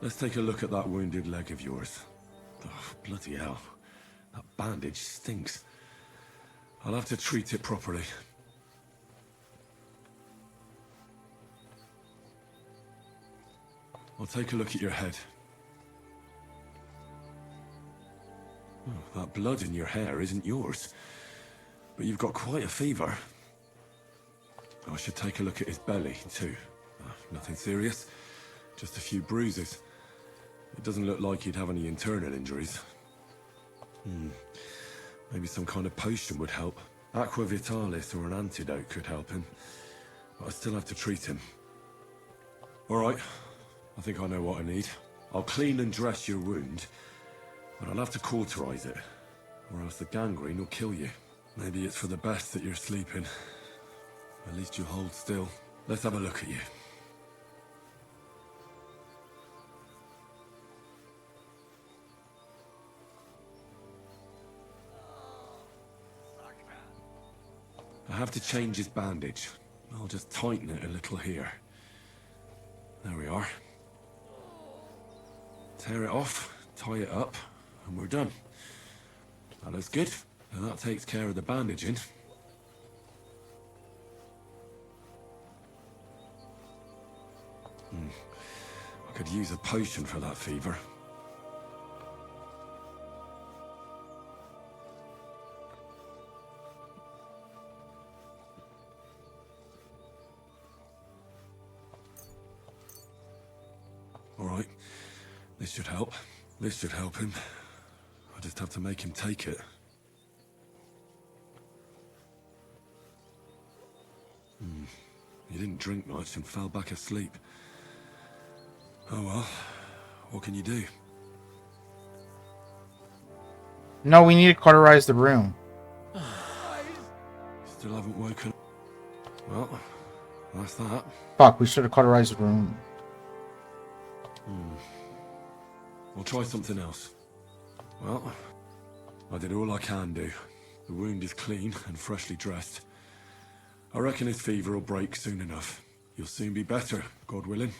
[SPEAKER 1] Let's take a look at that wounded leg of yours. Oh, bloody hell. That bandage stinks. I'll have to treat it properly. I'll take a look at your head. Oh, that blood in your hair isn't yours. But you've got quite a fever. I should take a look at his belly, too. Nothing serious. Just a few bruises. It doesn't look like he'd have any internal injuries. Maybe some kind of potion would help. Aqua Vitalis or an antidote could help him. But I still have to treat him. Alright, I think I know what I need. I'll clean and dress your wound, but I'll have to cauterize it, or else the gangrene will kill you. Maybe it's for the best that you're sleeping. At least you hold still. Let's have a look at you. I have to change his bandage. I'll just tighten it a little here. There we are. Tear it off, tie it up, and we're done. That looks good. And that takes care of the bandaging. I could use a potion for that fever. Alright, this should help. This should help him. I just have to make him take it. He didn't drink much and fell back asleep. Oh well, what can you do?
[SPEAKER 5] No, we need to cauterize the room.
[SPEAKER 1] Still haven't woken. Well, that's that.
[SPEAKER 5] Fuck, we should have cauterized the room.
[SPEAKER 1] I'll try something else. Well, I did all I can do. The wound is clean and freshly dressed. I reckon his fever will break soon enough. You'll soon be better, God willing.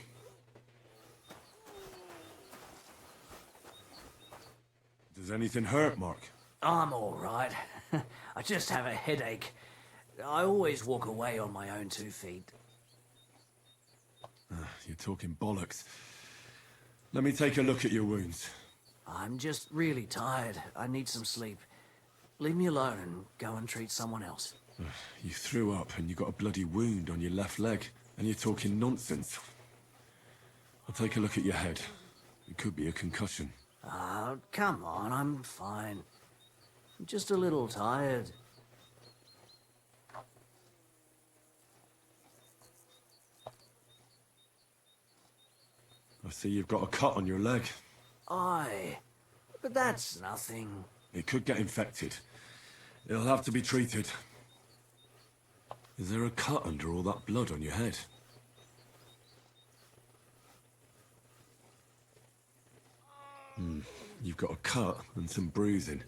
[SPEAKER 1] Does anything hurt, Mark?
[SPEAKER 13] I'm all right. I just have a headache. I always walk away on my own 2 feet.
[SPEAKER 1] You're talking bollocks. Let me take a look at your wounds.
[SPEAKER 13] I'm just really tired. I need some sleep. Leave me alone and go and treat someone else.
[SPEAKER 1] You threw up and you got a bloody wound on your left leg, and you're talking nonsense. I'll take a look at your head. It could be a concussion.
[SPEAKER 13] Come on, I'm fine. I'm just a little tired.
[SPEAKER 1] I see you've got a cut on your leg.
[SPEAKER 13] Aye, but that's nothing.
[SPEAKER 1] It could get infected. It'll have to be treated. Is there a cut under all that blood on your head? You've got a cut and some bruising.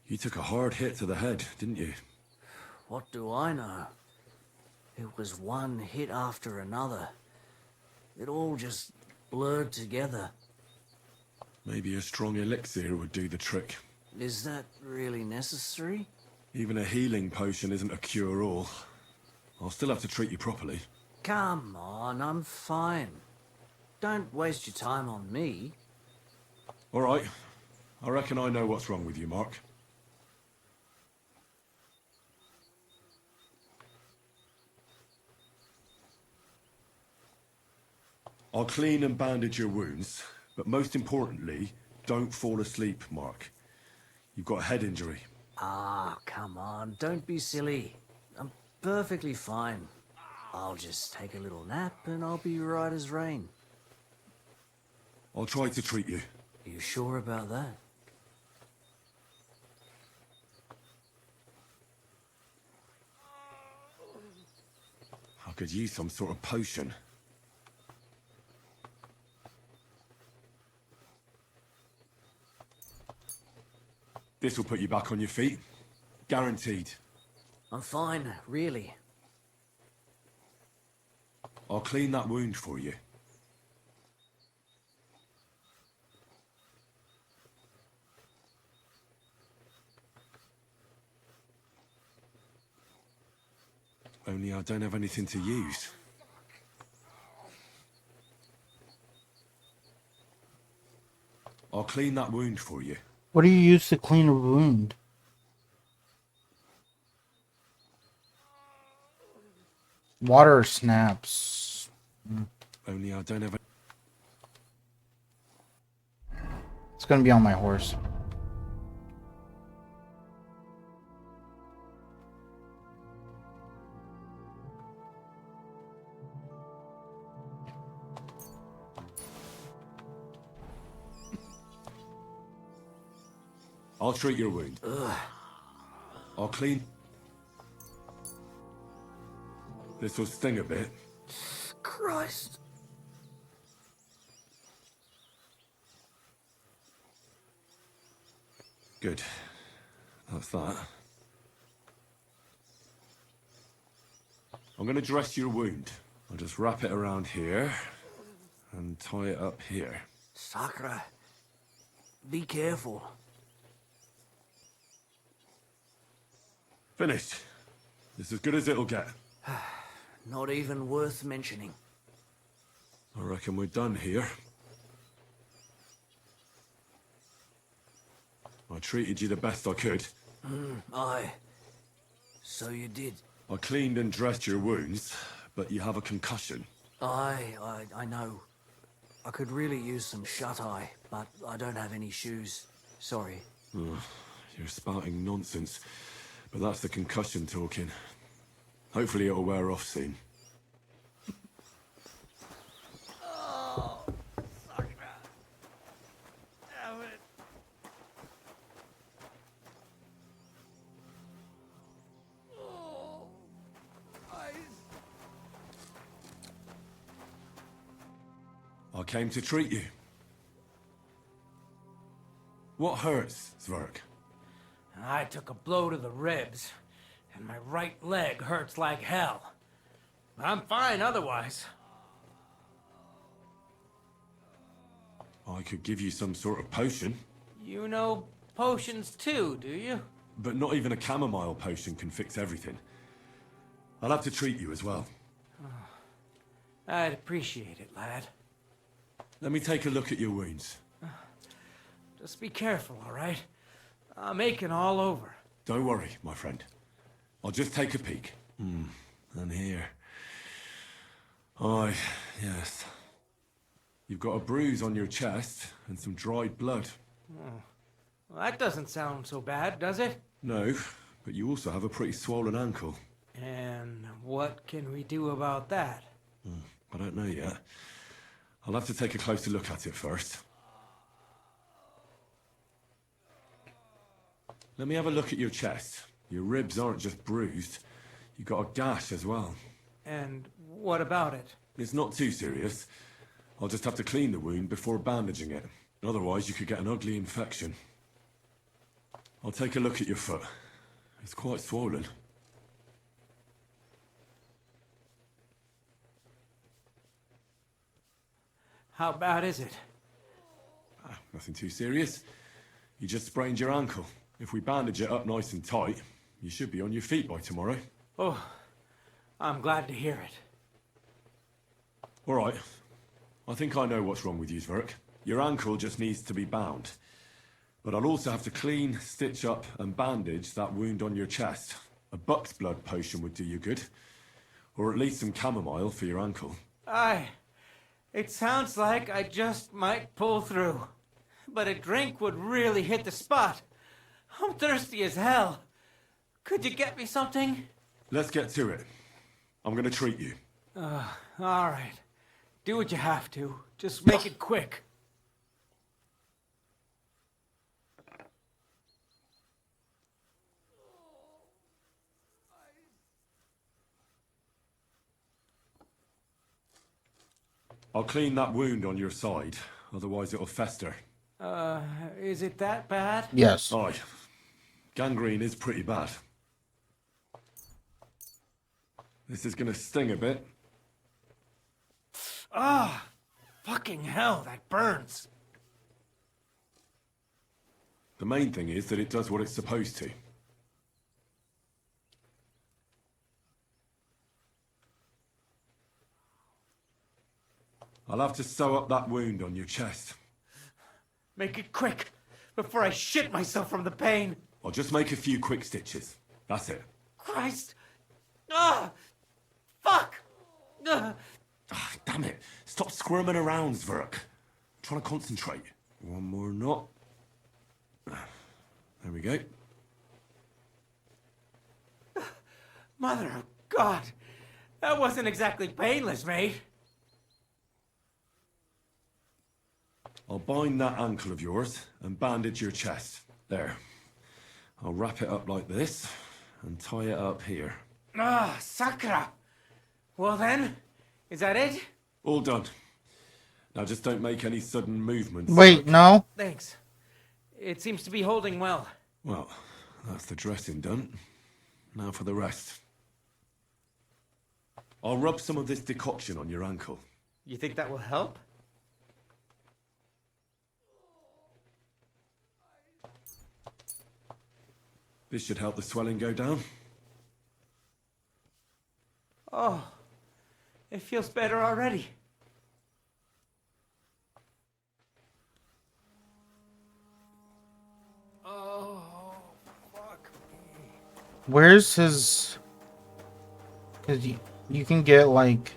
[SPEAKER 1] You took a hard hit to the head, didn't you?
[SPEAKER 13] What do I know? It was one hit after another. It all just blurred together.
[SPEAKER 1] Maybe a strong elixir would do the trick.
[SPEAKER 13] Is that really necessary?
[SPEAKER 1] Even a healing potion isn't a cure-all. I'll still have to treat you properly.
[SPEAKER 13] Come on, I'm fine. Don't waste your time on me.
[SPEAKER 1] All right. I reckon I know what's wrong with you, Mark. I'll clean and bandage your wounds, but most importantly, don't fall asleep, Mark. You've got a head injury.
[SPEAKER 13] Ah, come on, don't be silly. I'm perfectly fine. I'll just take a little nap and I'll be right as rain.
[SPEAKER 1] I'll try to treat you.
[SPEAKER 13] You sure about that?
[SPEAKER 1] I could use some sort of potion. This will put you back on your feet. Guaranteed.
[SPEAKER 13] I'm fine, really.
[SPEAKER 1] I'll clean that wound for you. Only I don't have anything to use. I'll clean that wound for you.
[SPEAKER 5] What do you use to clean a wound? Water snaps.
[SPEAKER 1] Only I don't have a...
[SPEAKER 5] It's gonna be on my horse.
[SPEAKER 1] I'll treat your wound. I'll clean... This will sting a bit.
[SPEAKER 13] Christ.
[SPEAKER 1] Good. That's that. I'm going to dress your wound. I'll just wrap it around here and tie it up here.
[SPEAKER 13] Sakra. Be careful.
[SPEAKER 1] Finished. It's as good as it'll get.
[SPEAKER 13] Not even worth mentioning.
[SPEAKER 1] I reckon we're done here. I treated you the best I could.
[SPEAKER 13] Aye. So you did.
[SPEAKER 1] I cleaned and dressed your wounds, but you have a concussion.
[SPEAKER 13] I know. I could really use some shut-eye, but I don't have any shoes. Sorry.
[SPEAKER 1] You're spouting nonsense, but that's the concussion talking. Hopefully it'll wear off soon.
[SPEAKER 13] Oh, Sakra. Damn it. Oh,
[SPEAKER 1] I came to treat you. What hurts, Zwerg?
[SPEAKER 3] I took a blow to the ribs, and my right leg hurts like hell. I'm fine otherwise.
[SPEAKER 1] I could give you some sort of potion,
[SPEAKER 3] You know potions too, do you?
[SPEAKER 1] but not even a chamomile potion can fix everything. I'll have to treat you as well.
[SPEAKER 3] I'd appreciate it, lad.
[SPEAKER 1] Let me take a look at your wounds.
[SPEAKER 3] Just be careful, all right? I'm aching all over.
[SPEAKER 1] Don't worry, my friend. I'll just take a peek. And here. Aye, yes. You've got a bruise on your chest and some dried blood.
[SPEAKER 3] Well, that doesn't sound so bad, does it?
[SPEAKER 1] No, but you also have a pretty swollen ankle.
[SPEAKER 3] And what can we do about that?
[SPEAKER 1] I don't know yet. I'll have to take a closer look at it first. Let me have a look at your chest. Your ribs aren't just bruised. You've got a gash as well.
[SPEAKER 3] And what about it?
[SPEAKER 1] It's not too serious. I'll just have to clean the wound before bandaging it. Otherwise, you could get an ugly infection. I'll take a look at your foot. It's quite swollen.
[SPEAKER 7] How bad is it?
[SPEAKER 1] Nothing too serious. You just sprained your ankle. If we bandage it up nice and tight, you should be on your feet by tomorrow.
[SPEAKER 7] Oh, I'm glad to hear it.
[SPEAKER 1] All right. I think I know what's wrong with you, Zverk. Your ankle just needs to be bound. But I'll also have to clean, stitch up, and bandage that wound on your chest. A buck's blood potion would do you good. Or at least some chamomile for your ankle.
[SPEAKER 7] It sounds like I just might pull through. But a drink would really hit the spot. I'm thirsty as hell. Could you get me something?
[SPEAKER 1] Let's get to it. I'm gonna treat you.
[SPEAKER 7] All right. Do what you have to. Just make it quick.
[SPEAKER 1] I'll clean that wound on your side, otherwise it'll fester.
[SPEAKER 7] Is it that bad?
[SPEAKER 5] Yes.
[SPEAKER 1] Aye. Gangrene is pretty bad. This is gonna sting a bit.
[SPEAKER 7] Fucking hell, that burns.
[SPEAKER 1] The main thing is that it does what it's supposed to. I'll have to sew up that wound on your chest.
[SPEAKER 7] Make it quick, before I shit myself from the pain.
[SPEAKER 1] I'll just make a few quick stitches. That's it.
[SPEAKER 7] Christ! Fuck!
[SPEAKER 1] Damn it. Stop squirming around, Zverk. I'm trying to concentrate. One more knot. There we go.
[SPEAKER 7] Mother of God! That wasn't exactly painless, mate.
[SPEAKER 1] I'll bind that ankle of yours and bandage your chest. There. I'll wrap it up like this and tie it up here.
[SPEAKER 7] Sakra! Well then, is that it?
[SPEAKER 1] All done. Now just don't make any sudden movements.
[SPEAKER 5] Wait, no.
[SPEAKER 7] Thanks. It seems to be holding well.
[SPEAKER 1] Well, that's the dressing done. Now for the rest. I'll rub some of this decoction on your ankle.
[SPEAKER 7] You think that will help?
[SPEAKER 1] This should help the swelling go down.
[SPEAKER 7] Oh, it feels better already. Oh, fuck me.
[SPEAKER 5] Where's his... Because you can get, like...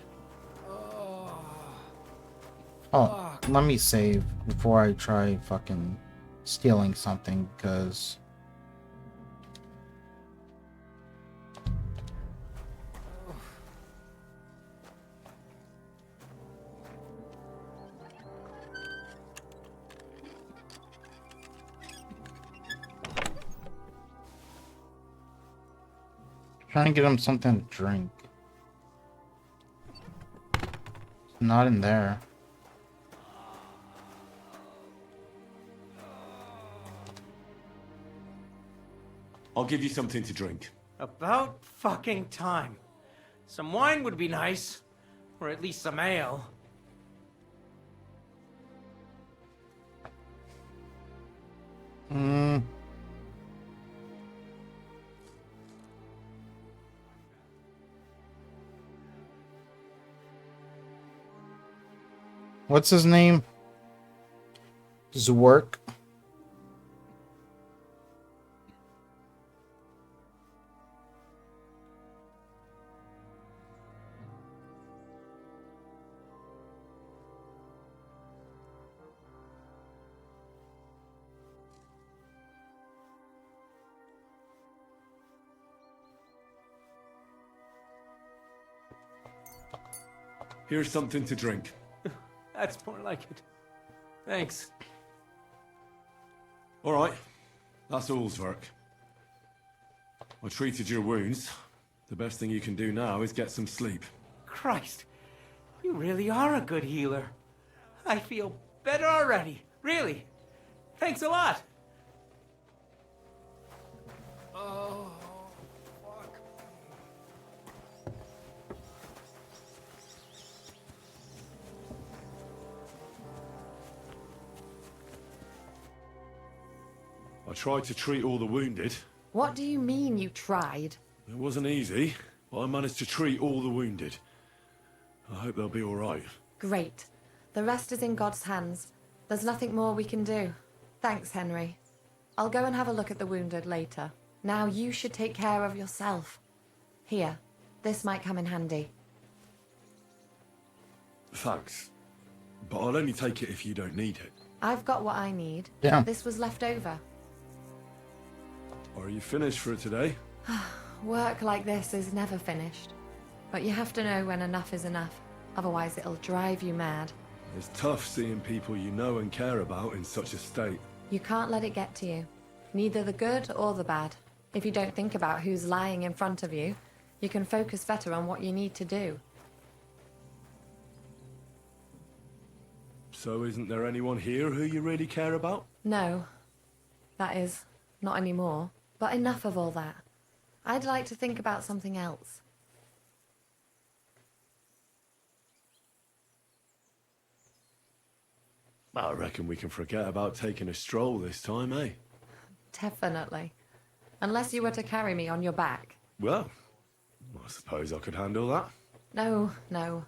[SPEAKER 5] Oh, let me save before I try fucking stealing something, because... Trying to get him something to drink. It's not in there.
[SPEAKER 1] I'll give you something to drink.
[SPEAKER 7] About fucking time. Some wine would be nice. Or at least some ale.
[SPEAKER 5] What's his name? Zwerk.
[SPEAKER 1] Here's something to drink.
[SPEAKER 7] That's more like it. Thanks.
[SPEAKER 1] All right. That's all, Zverk. I treated your wounds. The best thing you can do now is get some sleep.
[SPEAKER 7] Christ, you really are a good healer. I feel better already. Really. Thanks a lot. Oh, fuck.
[SPEAKER 1] I tried to treat all the wounded.
[SPEAKER 10] What do you mean you tried?
[SPEAKER 1] It wasn't easy, but I managed to treat all the wounded. I hope they'll be all right.
[SPEAKER 10] Great. The rest is in God's hands. There's nothing more we can do. Thanks, Henry. I'll go and have a look at the wounded later. Now you should take care of yourself. Here, this might come in handy.
[SPEAKER 1] Thanks. But I'll only take it if you don't need it.
[SPEAKER 10] I've got what I need.
[SPEAKER 5] Yeah.
[SPEAKER 10] This was left over.
[SPEAKER 1] Are you finished for today?
[SPEAKER 10] Work like this is never finished. But you have to know when enough is enough. Otherwise it'll drive you mad.
[SPEAKER 1] It's tough seeing people you know and care about in such a state.
[SPEAKER 10] You can't let it get to you. Neither the good or the bad. If you don't think about who's lying in front of you, you can focus better on what you need to do.
[SPEAKER 1] So isn't there anyone here who you really care about?
[SPEAKER 10] No. That is, not anymore. But enough of all that. I'd like to think about something else.
[SPEAKER 1] I reckon we can forget about taking a stroll this time, eh?
[SPEAKER 10] Definitely. Unless you were to carry me on your back.
[SPEAKER 1] Well, I suppose I could handle that.
[SPEAKER 10] No, no.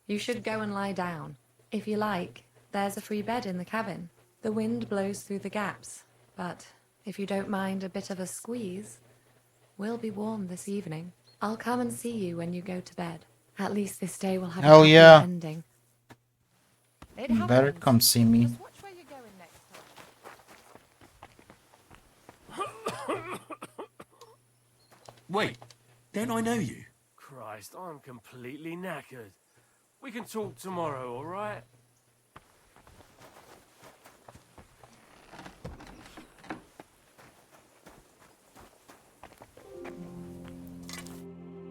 [SPEAKER 10] You should go and lie down. If you like, there's a free bed in the cabin. The wind blows through the gaps, but if you don't mind a bit of a squeeze, we'll be warm this evening. I'll come and see you when you go to bed. At least this day will have a happy ending. It
[SPEAKER 5] You better
[SPEAKER 10] happens.
[SPEAKER 5] come see me.
[SPEAKER 10] Just watch where you're going next time.
[SPEAKER 1] Wait, don't I know you?
[SPEAKER 2] Christ, I'm completely knackered. We can talk tomorrow, all right?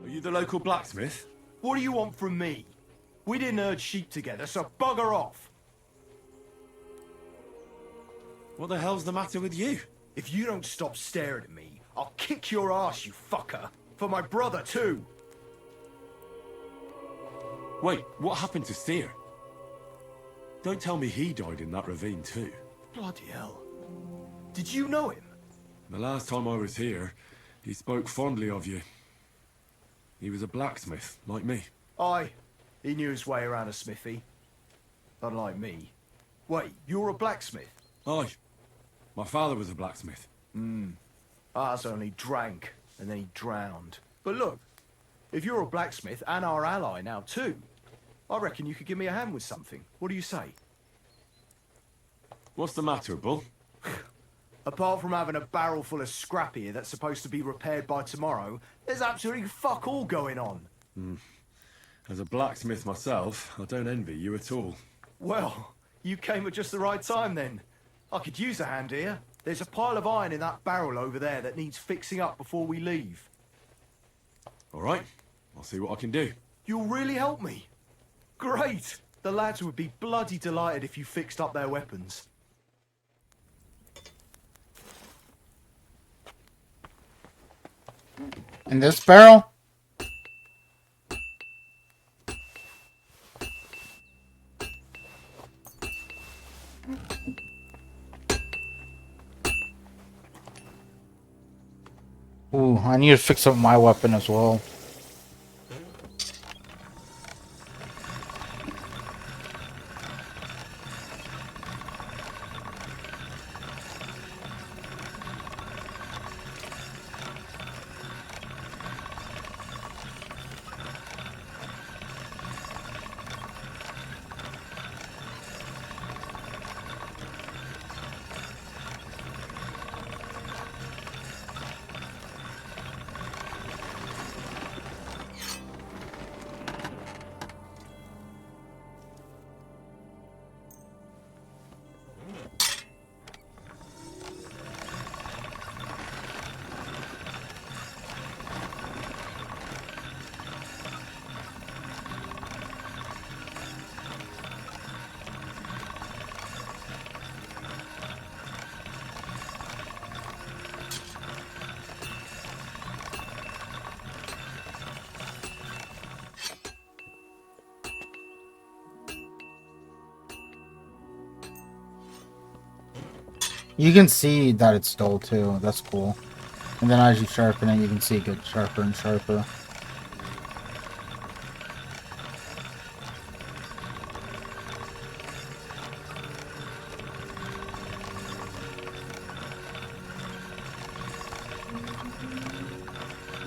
[SPEAKER 1] Are you the local blacksmith?
[SPEAKER 11] What do you want from me? We didn't herd sheep together, so bugger off.
[SPEAKER 1] What the hell's the matter with you?
[SPEAKER 11] If you don't stop staring at me, I'll kick your ass, you fucker. For my brother, too.
[SPEAKER 1] Wait, what happened to Steer? Don't tell me he died in that ravine too.
[SPEAKER 11] Bloody hell. Did you know him?
[SPEAKER 1] The last time I was here, he spoke fondly of you. He was a blacksmith, like me.
[SPEAKER 11] Aye. He knew his way around a smithy. Unlike me. Wait, you're a blacksmith?
[SPEAKER 1] Aye. My father was a blacksmith.
[SPEAKER 11] Ours only drank, and then he drowned. But look, if you're a blacksmith and our ally now too, I reckon you could give me a hand with something. What do you say?
[SPEAKER 1] What's the matter, Bull?
[SPEAKER 11] Apart from having a barrel full of scrap here that's supposed to be repaired by tomorrow, there's absolutely fuck all going on.
[SPEAKER 1] As a blacksmith myself, I don't envy you at all.
[SPEAKER 11] Well, you came at just the right time then. I could use a hand here. There's a pile of iron in that barrel over there that needs fixing up before we leave.
[SPEAKER 1] All right, I'll see what I can do.
[SPEAKER 11] You'll really help me. Great. The lads would be bloody delighted if you fixed up their weapons.
[SPEAKER 5] In this barrel? Ooh, I need to fix up my weapon as well. You can see that it's dull too. That's cool. And then as you sharpen it, you can see it get sharper and sharper.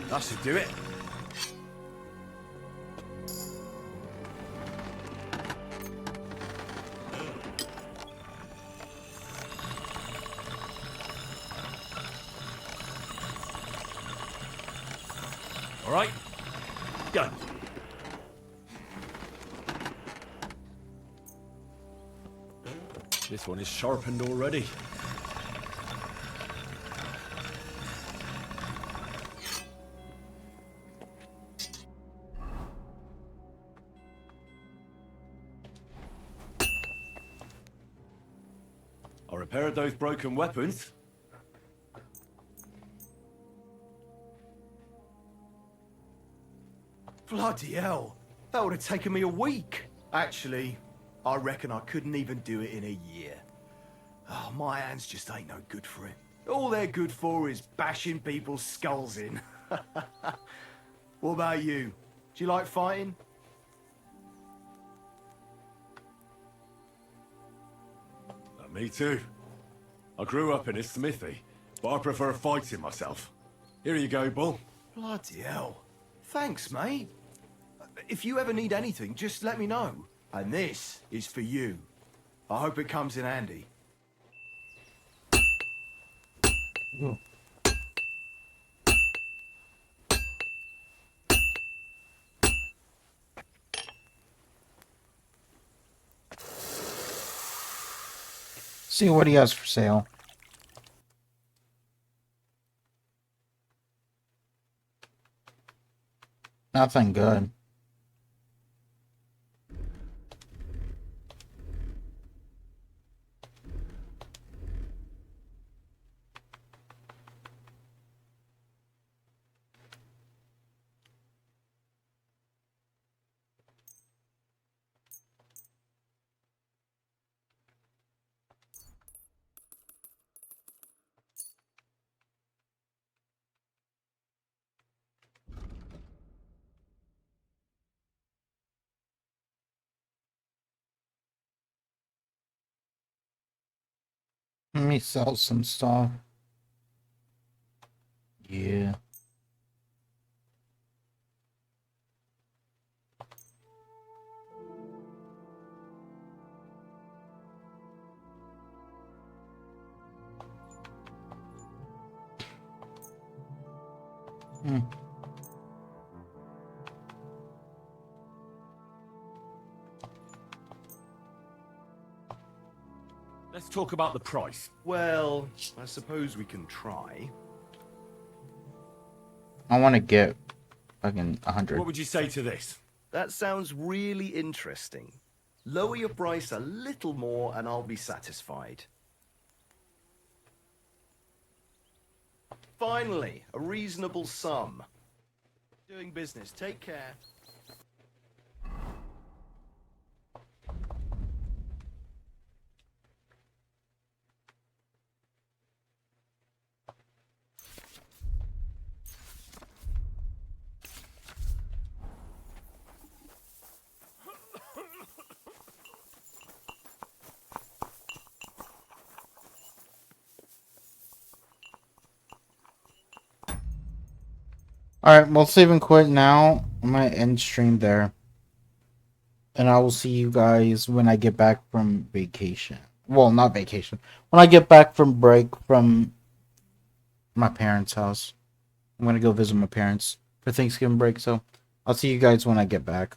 [SPEAKER 6] That should do it.
[SPEAKER 1] All right, go. This one is sharpened already. I repaired those broken weapons.
[SPEAKER 11] Bloody hell. That would have taken me a week. Actually, I reckon I couldn't even do it in a year. Oh, my hands just ain't no good for it. All they're good for is bashing people's skulls in. What about you? Do you like fighting?
[SPEAKER 1] Me too. I grew up in a smithy, but I prefer fighting myself. Here you go, Bull.
[SPEAKER 11] Bloody hell. Thanks, mate. If you ever need anything, just let me know. And this is for you. I hope it comes in handy.
[SPEAKER 5] See what he has for sale. Nothing good. Let me sell some stuff. Yeah. Hmm.
[SPEAKER 1] Let's talk about the price.
[SPEAKER 11] Well, I suppose we can try.
[SPEAKER 5] I want to get fucking 100.
[SPEAKER 1] What would you say to this?
[SPEAKER 11] That sounds really interesting. Lower your price a little more and I'll be satisfied. Finally, a reasonable sum. Doing business. Take care.
[SPEAKER 5] Alright, we'll save and quit now. I'm gonna end stream there. And I will see you guys when I get back from vacation. Well, not vacation. When I get back from break from my parents' house. I'm gonna go visit my parents for Thanksgiving break, so I'll see you guys when I get back.